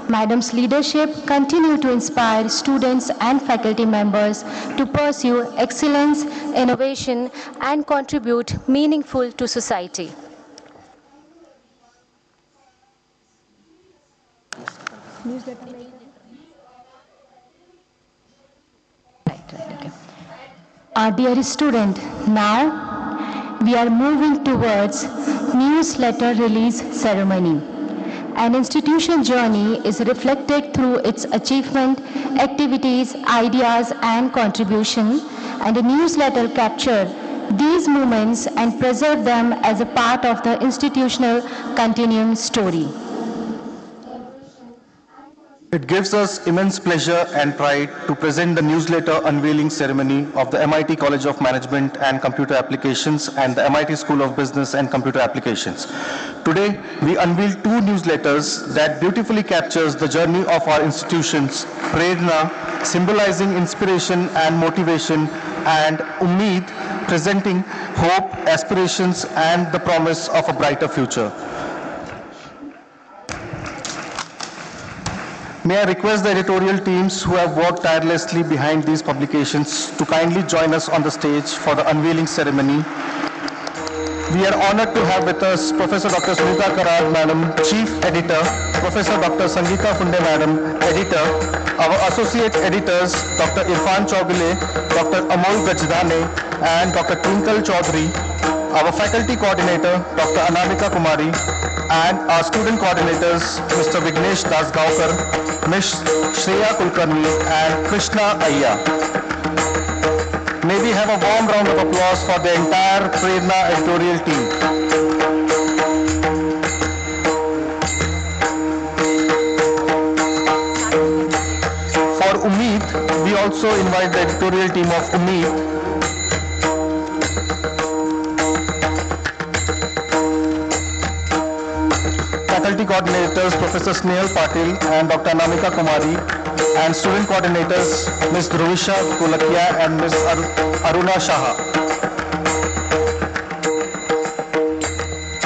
Madam's leadership continue to inspire students and faculty members to pursue excellence, innovation, and contribute meaningful to society. Dear student, now we are moving towards newsletter release ceremony. An institution journey is reflected through its achievement, activities, ideas, and contribution, and a newsletter capture these moments and preserve them as a part of the institutional continuum story. It gives us immense pleasure and pride to present the newsletter unveiling ceremony of the MIT College of Management and Computer Applications and the MIT School of Business and Computer Applications. Today, we unveil two newsletters that beautifully captures the journey of our institutions, Prerna, symbolizing inspiration and motivation, and Ummeed, presenting hope, aspirations, and the promise of a brighter future. May I request the editorial teams who have worked tirelessly behind these publications to kindly join us on the stage for the unveiling ceremony. We are honored to have with us Professor Dr. Sunita Karad, Madam, Chief Editor, Professor Dr. Sangeeta Funde, Madam, Editor, our Associate Editors, Dr. Irfan Chaugule, Dr. Amol Gajdane, and Dr. Twinkle Chaudhary, our Faculty Coordinator, Dr. Anamika Kumari, and our student coordinators, Mr. Vignesh Dasgaonkar, Ms. Shreya Kulkarni, and Krishna Ayya. May we have a warm round of applause for the entire Prerna editorial team. For Ummeed, we also invite the editorial team of Ummeed. Faculty coordinators Professor Snehal Patil and Dr. Anamika Kumari, and student coordinators Ms. Dhruvisha Kulakia and Ms. Aruna Shaha.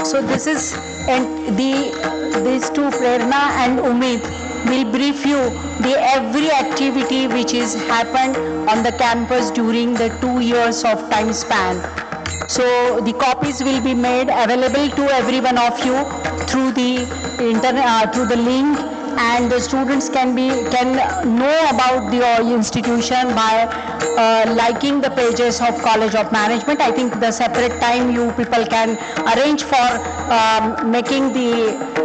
So this is, and these two, Prerna and Ummeed, will brief you the every activity which is happened on the campus during the 2 years of time span. So the copies will be made available to every one of you through the internet, through the link, and the students can know about the institution by liking the pages of College of Management. I think the separate time you people can arrange for making the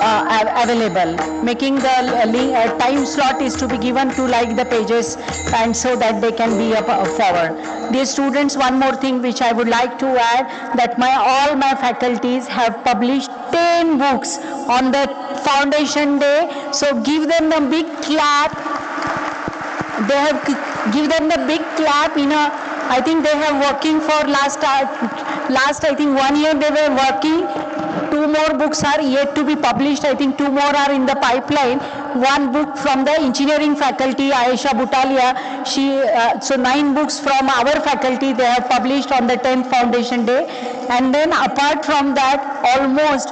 available. Making the time slot is to be given to like the pages, and so that they can be forward. Dear students, one more thing which I would like to add, that all my faculties have published 10 books on the foundation day. So give them a big clap. They have give them the big clap. I think they have working for last I think 1 year they were working. 2 more books are yet to be published. I think 2 more are in the pipeline. One book from the engineering faculty, Ayesha Butalia. So 9 books from our faculty they have published on the 10th foundation day. And then apart from that, almost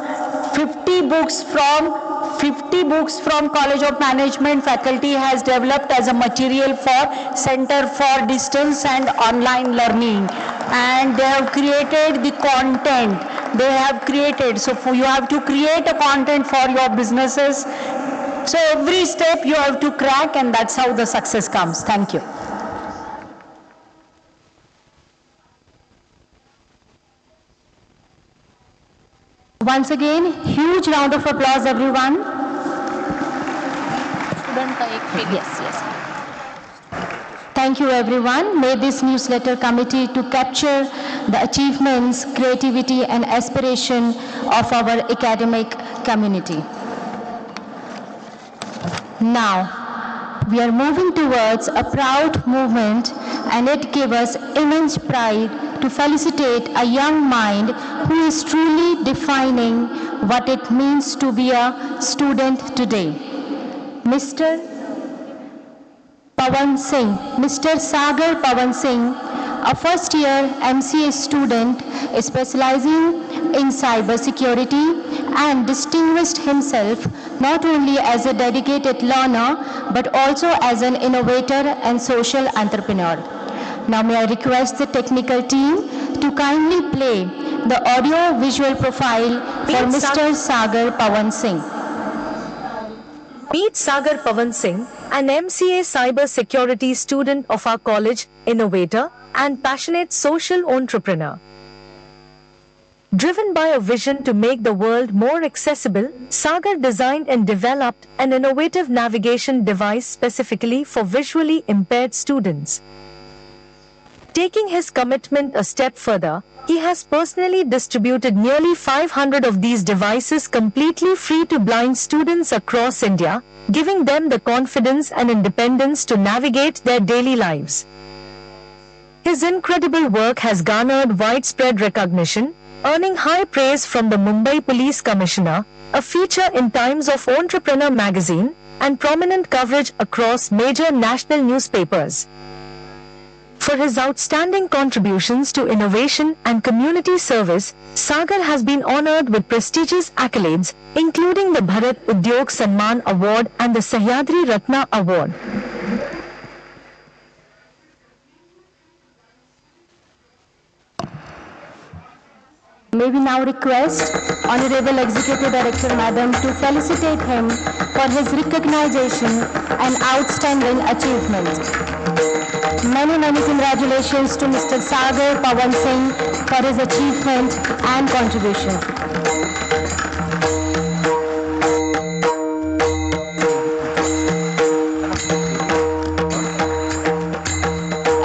50 books from 50 books from College of Management faculty has developed as a material for Center for Distance and Online Learning, and they have created the content they have created. So you have to create a content for your businesses. So every step you have to crack, and that's how the success comes. Thank you. Once again, huge round of applause, everyone. Yes. Thank you, everyone. May this newsletter committee to capture the achievements, creativity, and aspiration of our academic community. Now, we are moving towards a proud movement, and it gives us immense pride to felicitate a young mind who is truly defining what it means to be a student today. Mr. Pawan Singh, Mr. Sagar Pawan Singh, a first-year MCA student specializing in cybersecurity, and distinguished himself not only as a dedicated learner but also as an innovator and social entrepreneur. Now may I request the technical team to kindly play the audio-visual profile for Mr. Sagar Pawan Singh. Meet Sagar Pawan Singh, an MCA cyber security student of our college, innovator and passionate social entrepreneur. Driven by a vision to make the world more accessible, Sagar designed and developed an innovative navigation device specifically for visually impaired students. Taking his commitment a step further, he has personally distributed nearly 500 of these devices completely free to blind students across India, giving them the confidence and independence to navigate their daily lives. His incredible work has garnered widespread recognition, earning high praise from the Mumbai Police Commissioner, a feature in Times of Entrepreneur magazine, and prominent coverage across major national newspapers. For his outstanding contributions to innovation and community service, Sagar has been honored with prestigious accolades, including the Bharat Udyog Samman Award and the Sahyadri Ratna Award. May we now request Honorable Executive Director Madam to felicitate him for his recognition and outstanding achievement. Many congratulations to Mr. Sagar Pawan Singh for his achievement and contribution.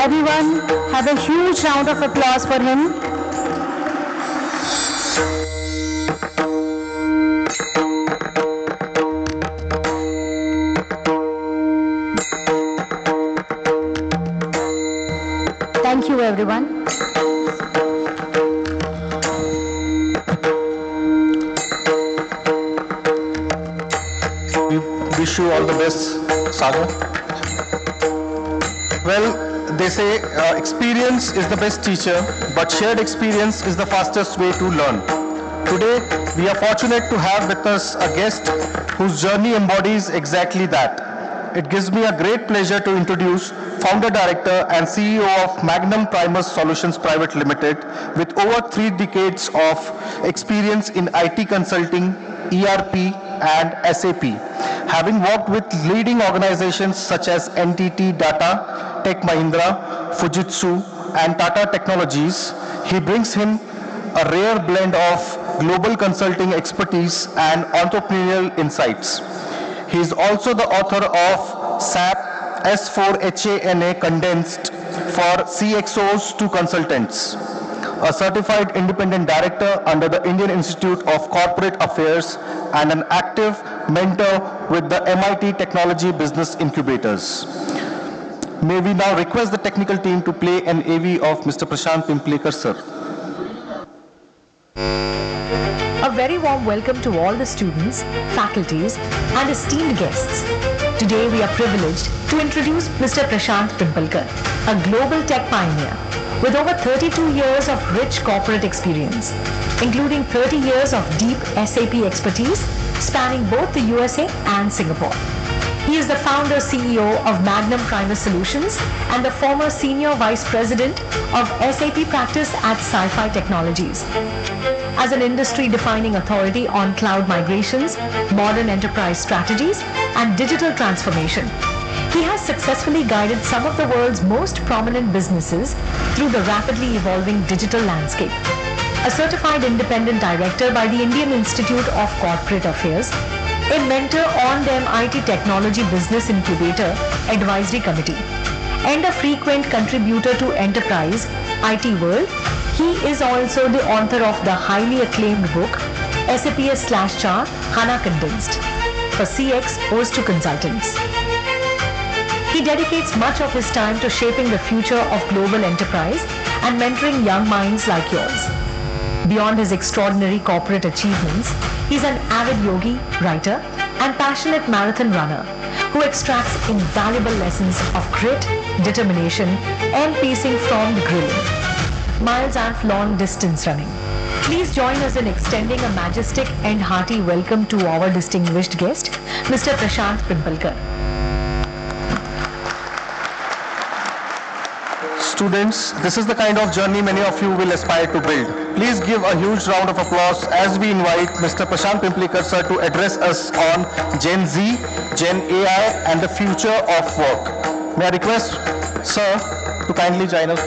Everyone, have a huge round of applause for him. Thank you, everyone. We wish you all the best, Sagar. Well, they say experience is the best teacher, but shared experience is the fastest way to learn. Today, we are fortunate to have with us a guest whose journey embodies exactly that. It gives me a great pleasure to introduce Founder Director and CEO of Magnum Primus Solutions Private Limited, with over 3 decades of experience in IT consulting, ERP and SAP. Having worked with leading organizations such as NTT Data, Tech Mahindra, Fujitsu and Tata Technologies, he brings him a rare blend of global consulting expertise and entrepreneurial insights. He is also the author of SAP S4HANA Condensed for CXOs to Consultants, a certified independent director under the Indian Institute of Corporate Affairs, and an active mentor with the MIT Technology Business Incubators. May we now request the technical team to play an AV of Mr. Prashant Pimplekar, sir. A very warm welcome to all the students, faculties and esteemed guests. Today we are privileged to introduce Mr. Prashant Pimplekar, a global tech pioneer with over 32 years of rich corporate experience, including 30 years of deep SAP expertise spanning both the USA and Singapore. He is the founder CEO of Magnum Primus Solutions and the former Senior Vice President of SAP Practice at Sci-Fi Technologies. As an industry-defining authority on cloud migrations, modern enterprise strategies, and digital transformation, he has successfully guided some of the world's most prominent businesses through the rapidly evolving digital landscape. A certified independent director by the Indian Institute of Corporate Affairs, a mentor on the MIT Technology Business Incubator Advisory Committee, and a frequent contributor to Enterprise IT World, he is also the author of the highly acclaimed book SAP/CHAR HANA Condensed for CX O's to Consultants. He dedicates much of his time to shaping the future of global enterprise and mentoring young minds like yours. Beyond his extraordinary corporate achievements, he is an avid yogi, writer, and passionate marathon runner who extracts invaluable lessons of grit, determination, and pacing from the grilling, miles and long distance running. Please join us in extending a majestic and hearty welcome to our distinguished guest, Mr. Prashant Pimpalkar. Students, this is the kind of journey many of you will aspire to build. Please give a huge round of applause as we invite Mr. Prashant Pimpalkar sir to address us on Gen Z, Gen AI and the future of work. May I request sir to kindly join us.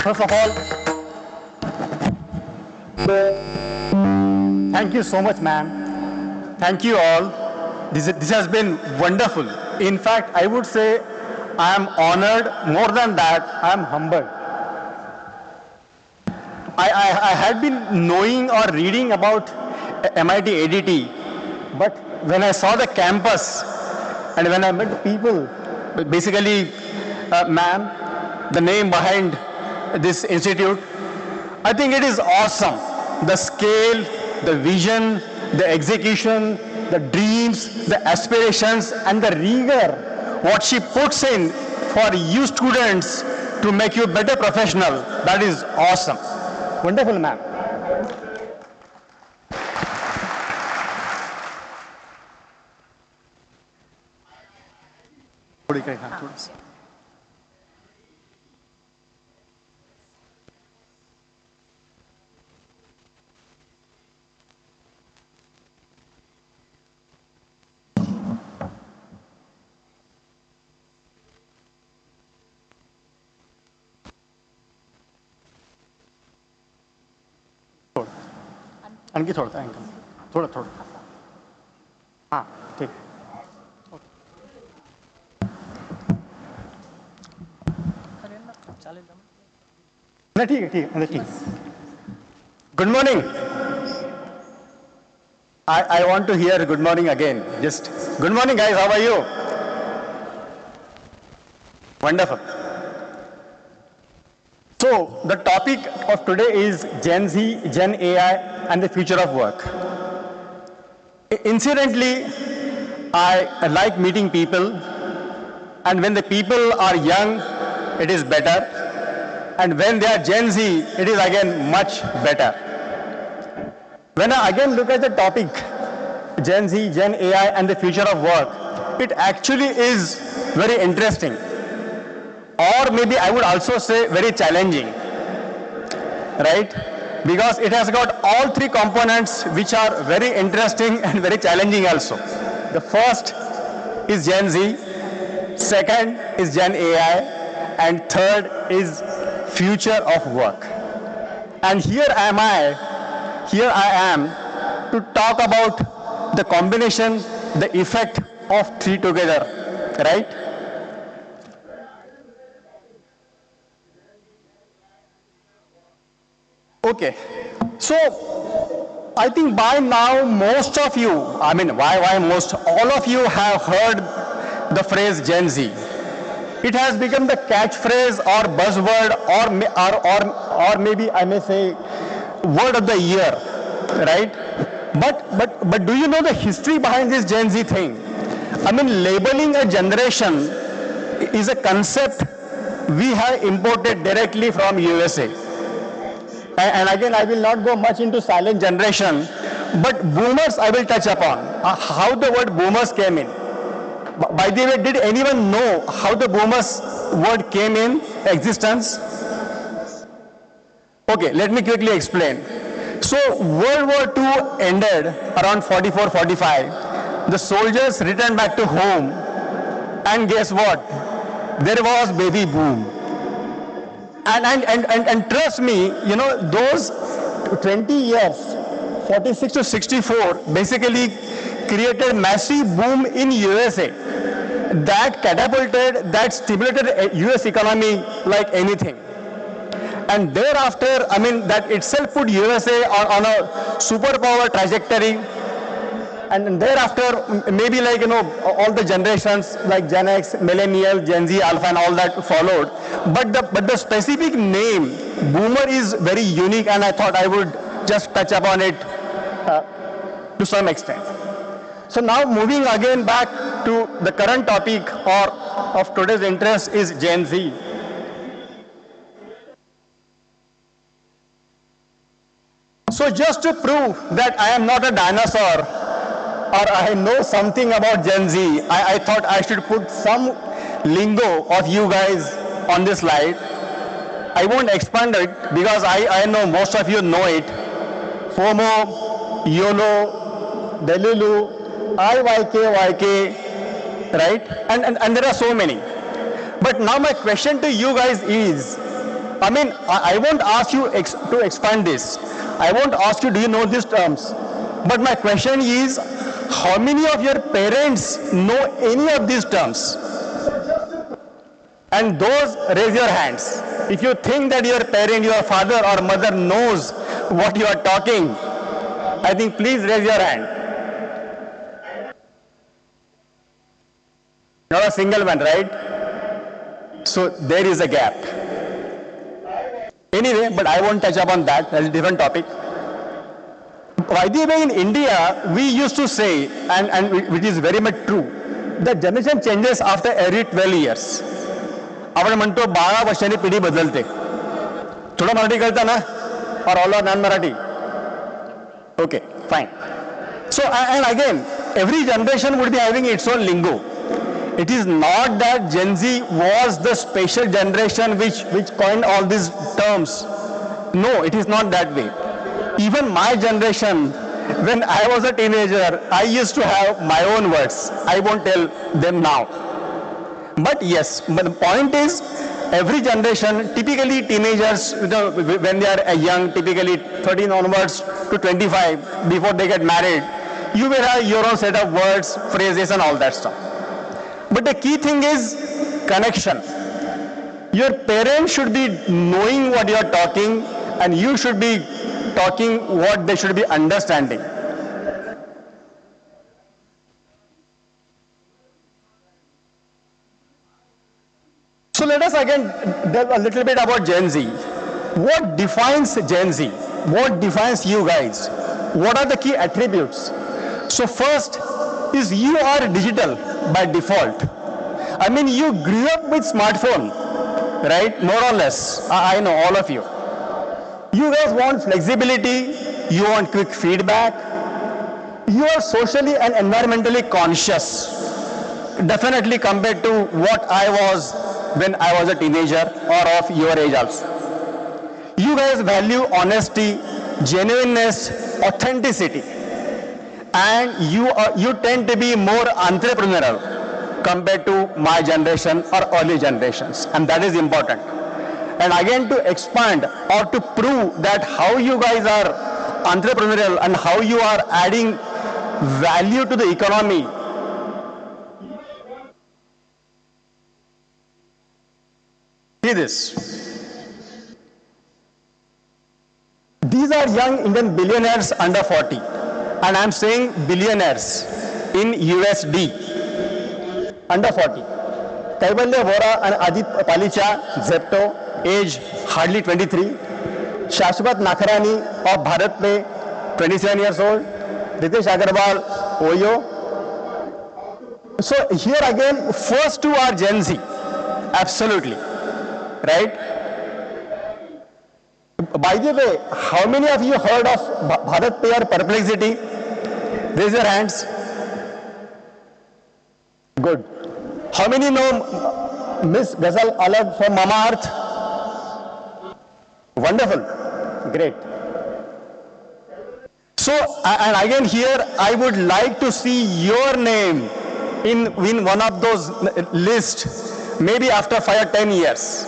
First of all, thank you so much, ma'am. Thank you all. This has been wonderful. In fact, I would say I am honored. More than that, I am humbled. I had been knowing or reading about MIT-ADT, but when I saw the campus and when I met the people, basically, ma'am, the name behind this institute, I think it is awesome. The scale, the vision, the execution, the dreams, the aspirations, and the rigor, what she puts in for you students to make you better professional, that is awesome. Wonderful, ma'am. आणखी थोडं हां ठीक नाही ठीक आहे Good morning. I want to hear good morning again. Just good morning, guys. How are you? Wonderful. So the topic of today is Gen Z, Gen AI, and the future of work. Incidentally, I like meeting people, and when the people are young, it is better, and when they are Gen Z, it is again much better. When I again look at the topic, Gen Z, Gen AI, and the future of work, it actually is very interesting. Or maybe I would also say very challenging, right? Because it has got all three components which are very interesting and very challenging also. The first is Gen Z, second is Gen AI, and third is future of work. And here I am to talk about the combination, the effect of three together, right? Okay, so I think by now most of you, I mean why most, all of you have heard the phrase Gen Z. It has become the catchphrase or buzzword or maybe I may say word of the year, right? But do you know the history behind this Gen Z thing? I mean, labeling a generation is a concept we have imported directly from USA. And again, I will not go much into silent generation, but boomers I will touch upon, how the word boomers came in. By the way, did anyone know how the boomers word came in existence? Okay, let me quickly explain. So World War II ended around 44-45. The soldiers returned back to home, and guess what? There was baby boom. And trust me, you know, those 20 years, 46 to 64, basically created massive boom in USA. That catapulted, that stimulated US economy like anything. And thereafter, I mean, that itself put USA on a superpower trajectory. And thereafter, maybe like, you know, all the generations like Gen X, Millennial, Gen Z, Alpha and all that followed. But the specific name, Boomer, is very unique, and I thought I would just touch upon it to some extent. So now moving again back to the current topic or of today's interest is Gen Z. So just to prove that I am not a dinosaur or I know something about Gen Z, I thought I should put some lingo of you guys on this slide. I won't expand it because I know most of you know it. FOMO, YOLO, Delulu, IYK, right? And there are so many. But now my question to you guys is, I mean, I won't ask you to expand this. I won't ask you, do you know these terms? But my question is, how many of your parents know any of these terms? And those, raise your hands. If you think that your parent, your father or mother knows what you are talking, I think please raise your hand. Not a single one, right? So there is a gap. Anyway, but I won't touch upon that. That's a different topic. By the way, in India, we used to say, and which is very much true, that generation changes after every 12 years. आपण म्हणतो 12 वर्षांनी पिढी बदलते. थोडं मराठी कळतं ना? Or all are non-Marathi? Okay, fine. So, and again, every generation would be having its own lingo. It is not that Gen Z was the special generation which coined all these terms. No, it is not that way. Even my generation, when I was a teenager, I used to have my own words. I won't tell them now. But yes, but the point is, every generation, typically teenagers, you know, when they are young, typically 13 onwards to 25, before they get married, you will have your own set of words, phrases and all that stuff. But the key thing is connection. Your parents should be knowing what you are talking, and you should be talking what they should be understanding. So let us again delve a little bit about Gen Z. What defines Gen Z? What defines you guys? What are the key attributes? So first is you are digital by default. I mean, you grew up with smartphone, right? More or less. I know all of you. You guys want flexibility. You want quick feedback. You are socially and environmentally conscious. Definitely compared to what I was when I was a teenager or of your age also. You guys value honesty, genuineness, authenticity. And you tend to be more entrepreneurial compared to my generation or early generations, and that is important. And again, to expand or to prove that how you guys are entrepreneurial and how you are adding value to the economy, see this. These are young Indian billionaires under 40. And I'm saying billionaires in USD. under 40. Kaivalya Vora and Adit Palicha, Zepto, age hardly 23. Shashwat Nakharani of Bharat Pay, 27 years old. Ritesh Agarwal, Oyo. So here again, first two are Gen Z. Absolutely. Right? By the way, how many of you heard of Bharat Pay or Perplexity? Raise your hands. Good. How many know Miss Ghazal Alag from Mama Earth? Wonderful. Great. So, and again here, I would like to see your name in one of those lists, maybe after 5 or 10 years.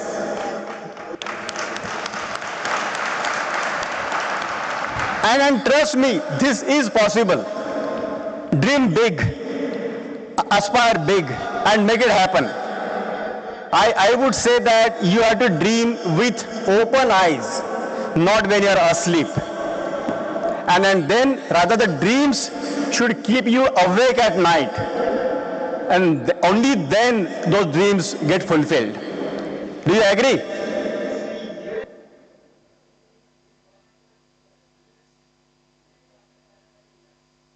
And trust me, this is possible. Dream big, aspire big, and make it happen. I would say that you have to dream with open eyes, not when you are asleep. And then rather the dreams should keep you awake at night. And only then those dreams get fulfilled. Do you agree?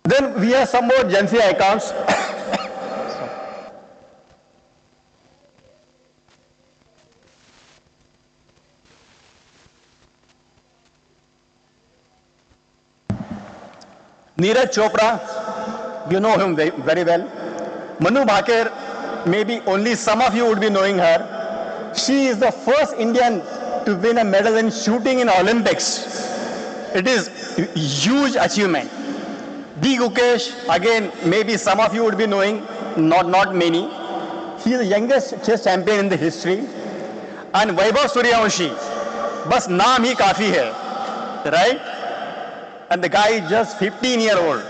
Then we have some more Gen Z icons. Neeraj Chopra, you know him very well. Manu Bhaker, maybe only some of you would be knowing her. She is the first Indian to win a medal in shooting in Olympics. It is a huge achievement. D. Gukesh, again, maybe some of you would be knowing, not many. He is the youngest chess champion in the history. And Vaibhav Suryavanshi, bas naam hi kafi hai, right? And the guy is just 15-year-old,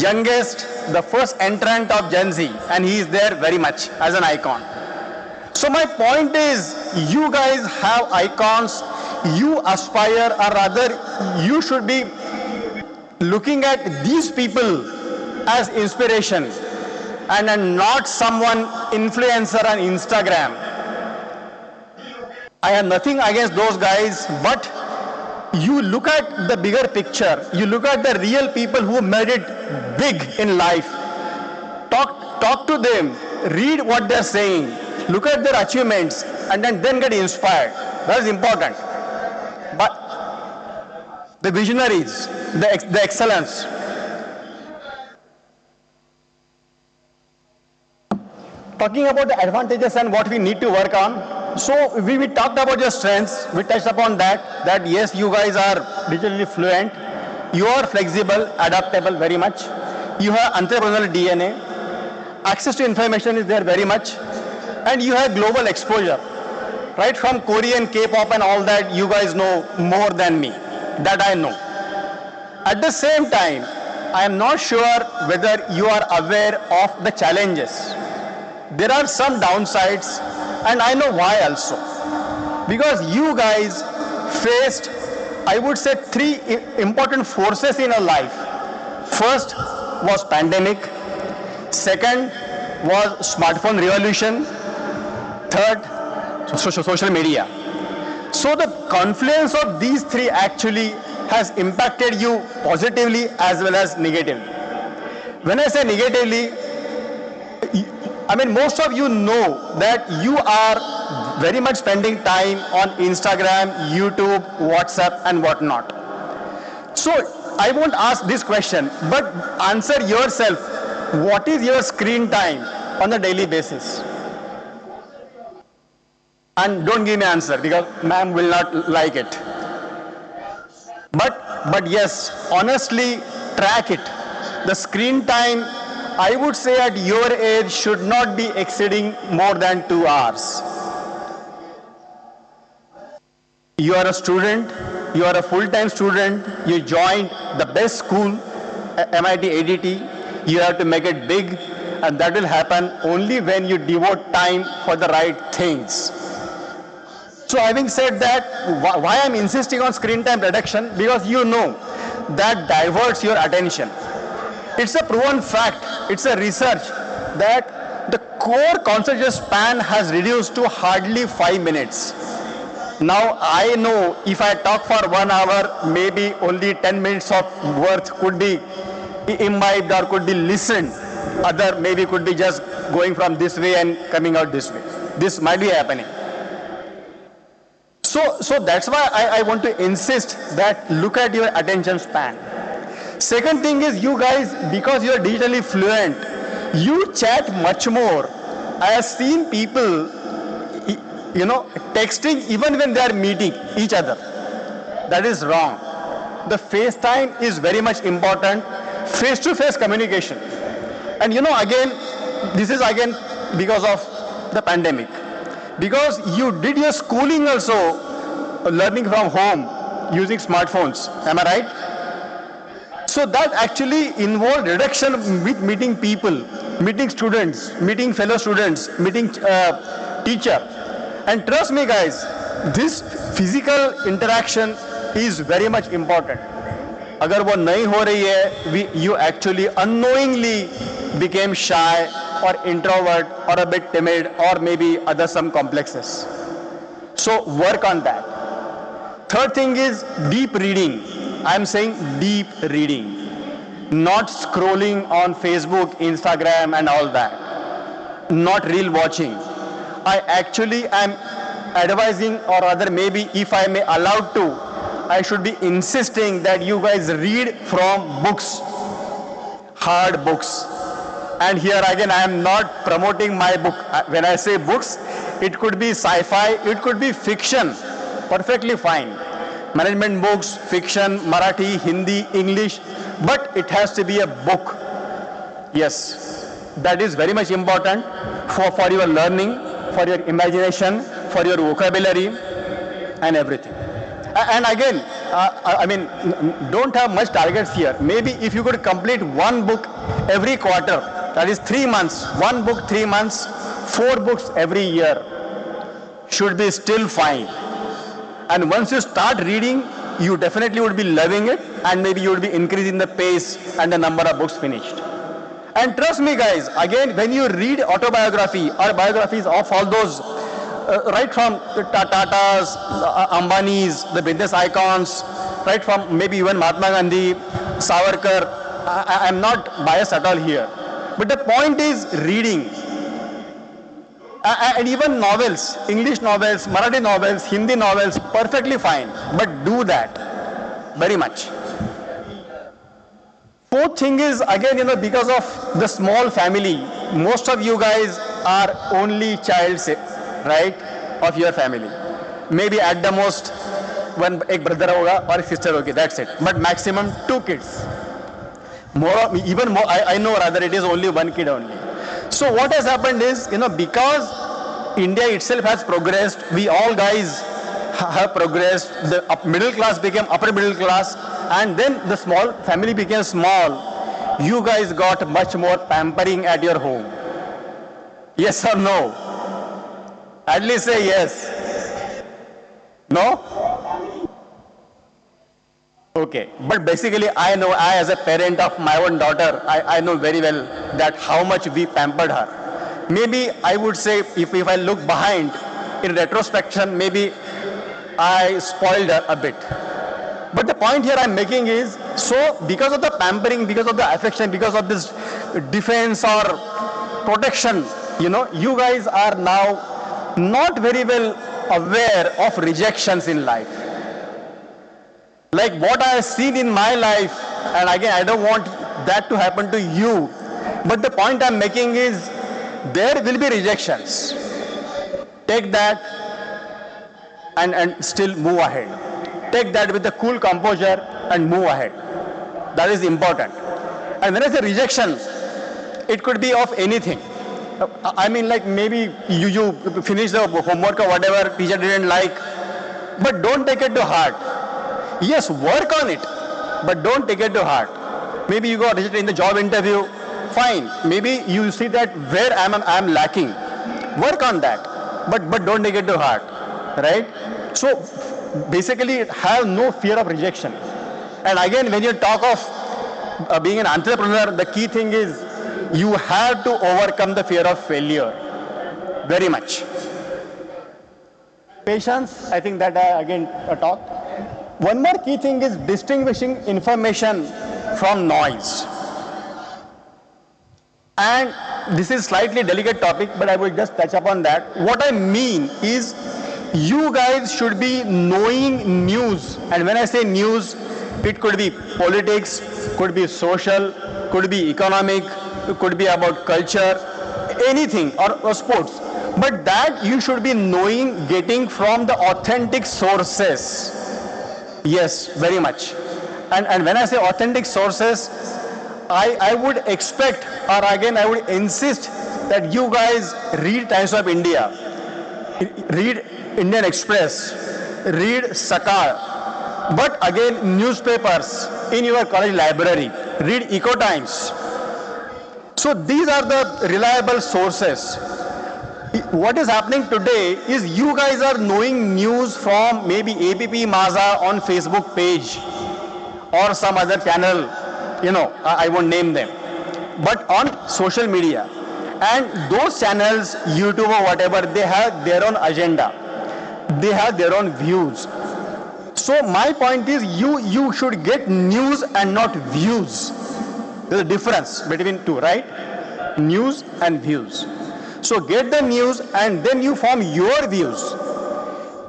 youngest, the first entrant of Gen Z, and he is there very much as an icon. So my point is, you guys have icons, you aspire, or rather, you should be looking at these people as inspiration and not someone influencer on Instagram. I have nothing against those guys, but you look at the bigger picture, you look at the real people who made it big in life. Talk to them, read what they're saying, look at their achievements, and then get inspired. That is important. But the visionaries, the excellence. Talking about the advantages and what we need to work on. So we talked about your strengths. We touched upon that yes, you guys are digitally fluent. You are flexible, adaptable very much. You have entrepreneurial DNA. Access to information is there very much. And you have global exposure. Right from Korean, K-pop and all that, you guys know more than me. That I know. At the same time, I am not sure whether you are aware of the challenges. There are some downsides, and I know why also. Because you guys faced, I would say, 3 important forces in your life. First was pandemic. Second was smartphone revolution. Third, social media. So the confluence of these 3 actually has impacted you positively as well as negatively. When I say negatively, I mean, most of you know that you are very much spending time on Instagram, YouTube, WhatsApp, and whatnot. So I won't ask this question, but answer yourself. What is your screen time on a daily basis? And don't give me an answer because ma'am will not like it. But yes, honestly, track it. The screen time, I would say at your age, should not be exceeding more than 2 hours. You are a student, you are a full-time student, you joined the best school, MIT-ADT, you have to make it big, and that will happen only when you devote time for the right things. So having said that, why I'm insisting on screen time reduction? Because you know that diverts your attention. It's a proven fact, it's a research that the core concentration span has reduced to hardly 5 minutes. Now I know if I talk for 1 hour, maybe only 10 minutes of worth could be imbibed or could be listened. Other maybe could be just going from this way and coming out this way. This might be happening. So that's why I want to insist that look at your attention span. Second thing is, you guys, because you are digitally fluent, you chat much more. I have seen people, texting even when they are meeting each other. That is wrong. The FaceTime is very much important. Face-to-face communication. And again, this is again because of the pandemic. Because you did your schooling also learning from home using smartphones. Am I right? So that actually involved reduction with meeting people, meeting students, meeting fellow students, meeting teacher. And trust me guys, this physical interaction is very much important. अगर वो नहीं हो रही है, you actually unknowingly became shy or introvert or a bit timid or maybe other some complexes. So work on that. Third thing is deep reading. I am saying deep reading, not scrolling on Facebook, Instagram and all that, not reel watching. I actually am advising, or rather maybe if I may allowed to, I should be insisting that you guys read from books, hard books. And here again, I am not promoting my book. When I say books, it could be sci-fi, it could be fiction, perfectly fine. Management books, fiction, Marathi, Hindi, English, but it has to be a book. Yes, that is very much important for your learning, for your imagination, for your vocabulary and everything. And again, I mean, don't have much targets here. Maybe if you could complete one book every quarter, that is 3 months, one book 3 months, 4 books every year, should be still fine. And once you start reading, you definitely would be loving it, and maybe you would be increasing the pace and the number of books finished. And trust me guys, again, when you read autobiography or biographies of all those right from the Tatas, Ambanis, the business icons, right from maybe even Mahatma Gandhi, Savarkar, I am not biased at all here. But the point is reading. And even novels, English novels, Marathi novels, Hindi novels, perfectly fine. But do that very much. Fourth thing is, again, because of the small family, most of you guys are only child, right, of your family. Maybe at the most, one ek brother hoga or a sister hogi, that's it. But maximum 2 kids. More, even more, I know rather it is only 1 kid only. So what has happened is, because India itself has progressed, we all guys have progressed, the middle class became upper middle class, and then the small family became small. You guys got much more pampering at your home. Yes or no? At least say yes. No? Okay. But basically I know, I as a parent of my own daughter, I know very well that how much we pampered her. Maybe I would say, if I look behind, in retrospection, maybe I spoiled her a bit. But the point here I'm making is, so because of the pampering, because of the affection, because of this defense or protection, you guys are now not very well aware of rejections in life. Like what I have seen in my life, and again I don't want that to happen to you, but the point I'm making is, there will be rejections. Take that and still move ahead. Take that with a cool composure and move ahead. That is important. And when I say rejection, it could be of anything. I mean, like maybe you finish the homework or whatever, teacher didn't like, but don't take it to heart. Yes, work on it, but don't take it to heart. Maybe you got rejected in the job interview, fine. Maybe you see that where I'm lacking. Work on that, but don't take it to heart, right? So basically have no fear of rejection. And again, when you talk of being an entrepreneur, the key thing is you have to overcome the fear of failure very much. Patience, I think that I again talked. One more key thing is distinguishing information from noise. And this is slightly delicate topic, but I will just touch upon that. What I mean is you guys should be knowing news. And when I say news, it could be politics, could be social, could be economic, it could be about culture, anything, or sports. But that you should be knowing, getting from the authentic sources. Yes, very much. And when I say authentic sources, I would expect, or again I would insist that you guys read Times of India, read Indian Express, read Sakar, but again newspapers in your college library, read Eco Times. So these are the reliable sources. What is happening today is you guys are knowing news from maybe APP Maza on Facebook page or some other channel, I won't name them, but on social media. And those channels, YouTube or whatever, they have their own agenda. They have their own views. So my point is you should get news and not views. There's a difference between two, right? News and views. So get the news and then you form your views.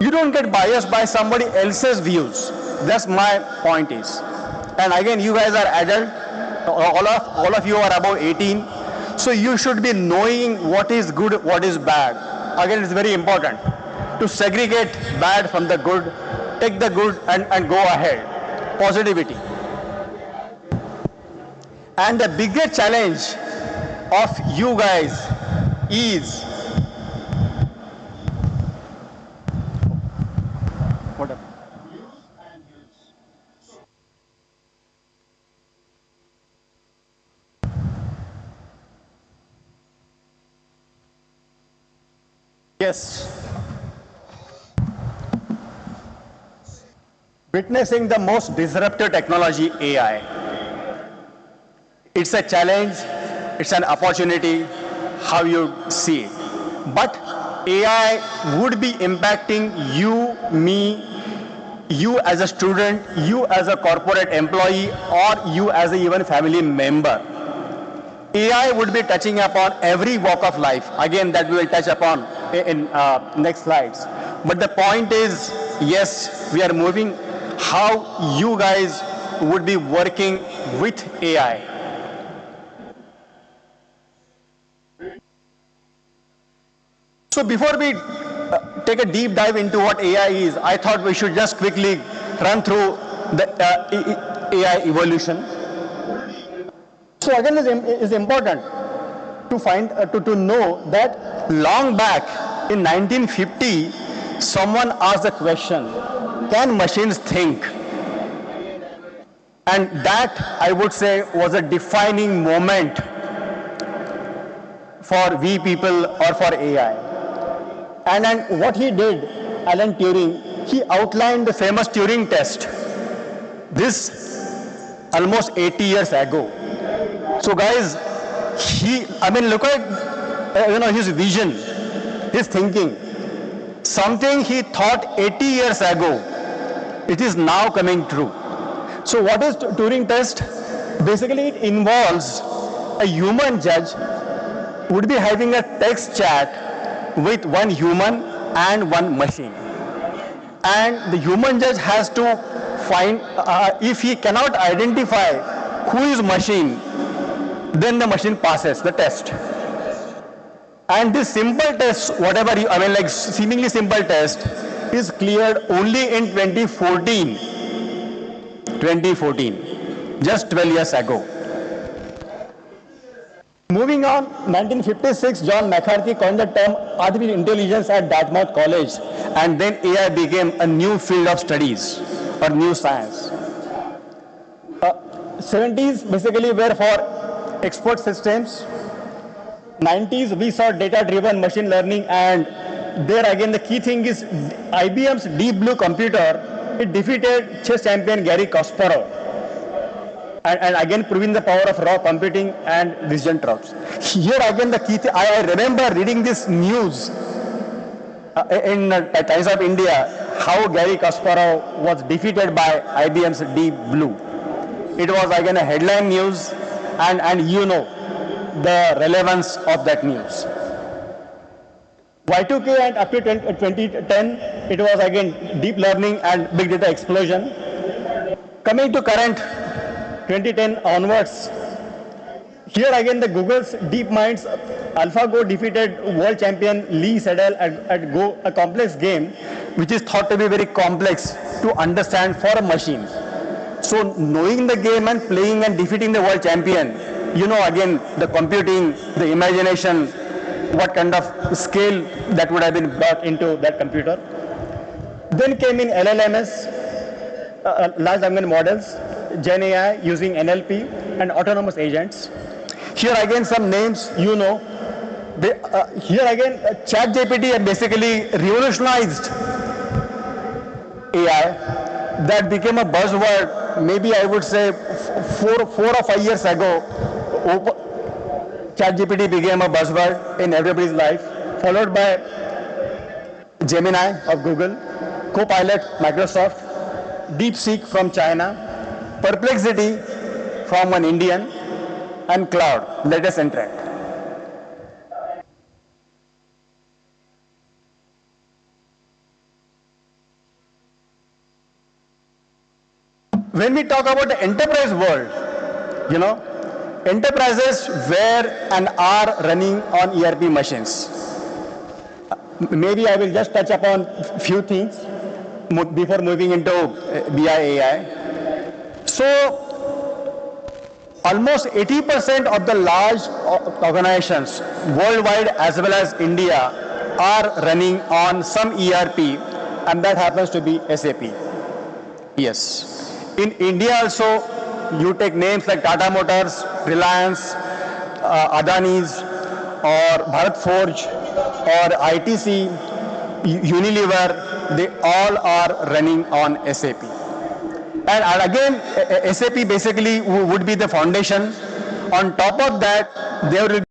You don't get biased by somebody else's views. That's my point is. And again, you guys are adult. All of you are above 18. So you should be knowing what is good, what is bad. Again, it's very important to segregate bad from the good. Take the good and go ahead. Positivity. And the biggest challenge of you guys is whatever. Yes. Witnessing the most disruptive technology, AI. It's a challenge, it's an opportunity, how you see it. But AI would be impacting you, me, you as a student, you as a corporate employee, or you as a even family member. AI would be touching upon every walk of life. Again, that we will touch upon in next slides. But the point is, yes, we are moving how you guys would be working with AI. So before we take a deep dive into what AI is, I thought we should just quickly run through the AI evolution. So again, it's important to find to know that long back in 1950, someone asked the question, can machines think? And that, I would say, was a defining moment for we people or for AI. And then what he did, Alan Turing, he outlined the famous Turing test. This almost 80 years ago. So guys, look at his vision, his thinking. Something he thought 80 years ago, it is now coming true. So what is Turing test? Basically, it involves a human judge would be having a text chat with one human and one machine. And the human judge has to find, if he cannot identify who is machine, then the machine passes the test. And this simple test, seemingly simple test, is cleared only in 2014. 2014, just 12 years ago. Moving on, 1956, John McCarthy coined the term artificial intelligence at Dartmouth College, and then AI became a new field of studies or new science. 70s basically were for expert systems. 90s we saw data-driven machine learning, and there again the key thing is IBM's Deep Blue computer, it defeated chess champion Garry Kasparov. and again proving the power of raw computing and decision traps. Here again the key thing, I remember reading this news in Times of India, how Gary Kasparov was defeated by IBM's Deep Blue. It was again a headline news, and you know the relevance of that news. Y2K and up to 2010, it was again deep learning and big data explosion. Coming to current 2010 onwards, here again the Google's DeepMind's AlphaGo defeated world champion Lee Sedol at Go, a complex game which is thought to be very complex to understand for a machine. So knowing the game and playing and defeating the world champion, you know again the computing, the imagination, what kind of scale that would have been brought into that computer. Then came in LLMS, large language models, Gen AI using NLP and autonomous agents. Here again some names you know. Here again ChatGPT basically revolutionized AI. That became a buzzword maybe I would say 4 or 5 years ago. ChatGPT became a buzzword in everybody's life, followed by Gemini of Google, Copilot Microsoft, DeepSeek from China, Perplexity from an Indian, and Cloud, latest entrant. When we talk about the enterprise world, you know, enterprises were and are running on ERP machines. Maybe I will just touch upon few things before moving into BI AI. So, almost 80% of the large organizations worldwide as well as India are running on some ERP, and that happens to be SAP. Yes. In India also, you take names like Tata Motors, Reliance, Adani's, or Bharat Forge, or ITC, Unilever, they all are running on SAP. And again, SAP basically would be the foundation. On top of that, there will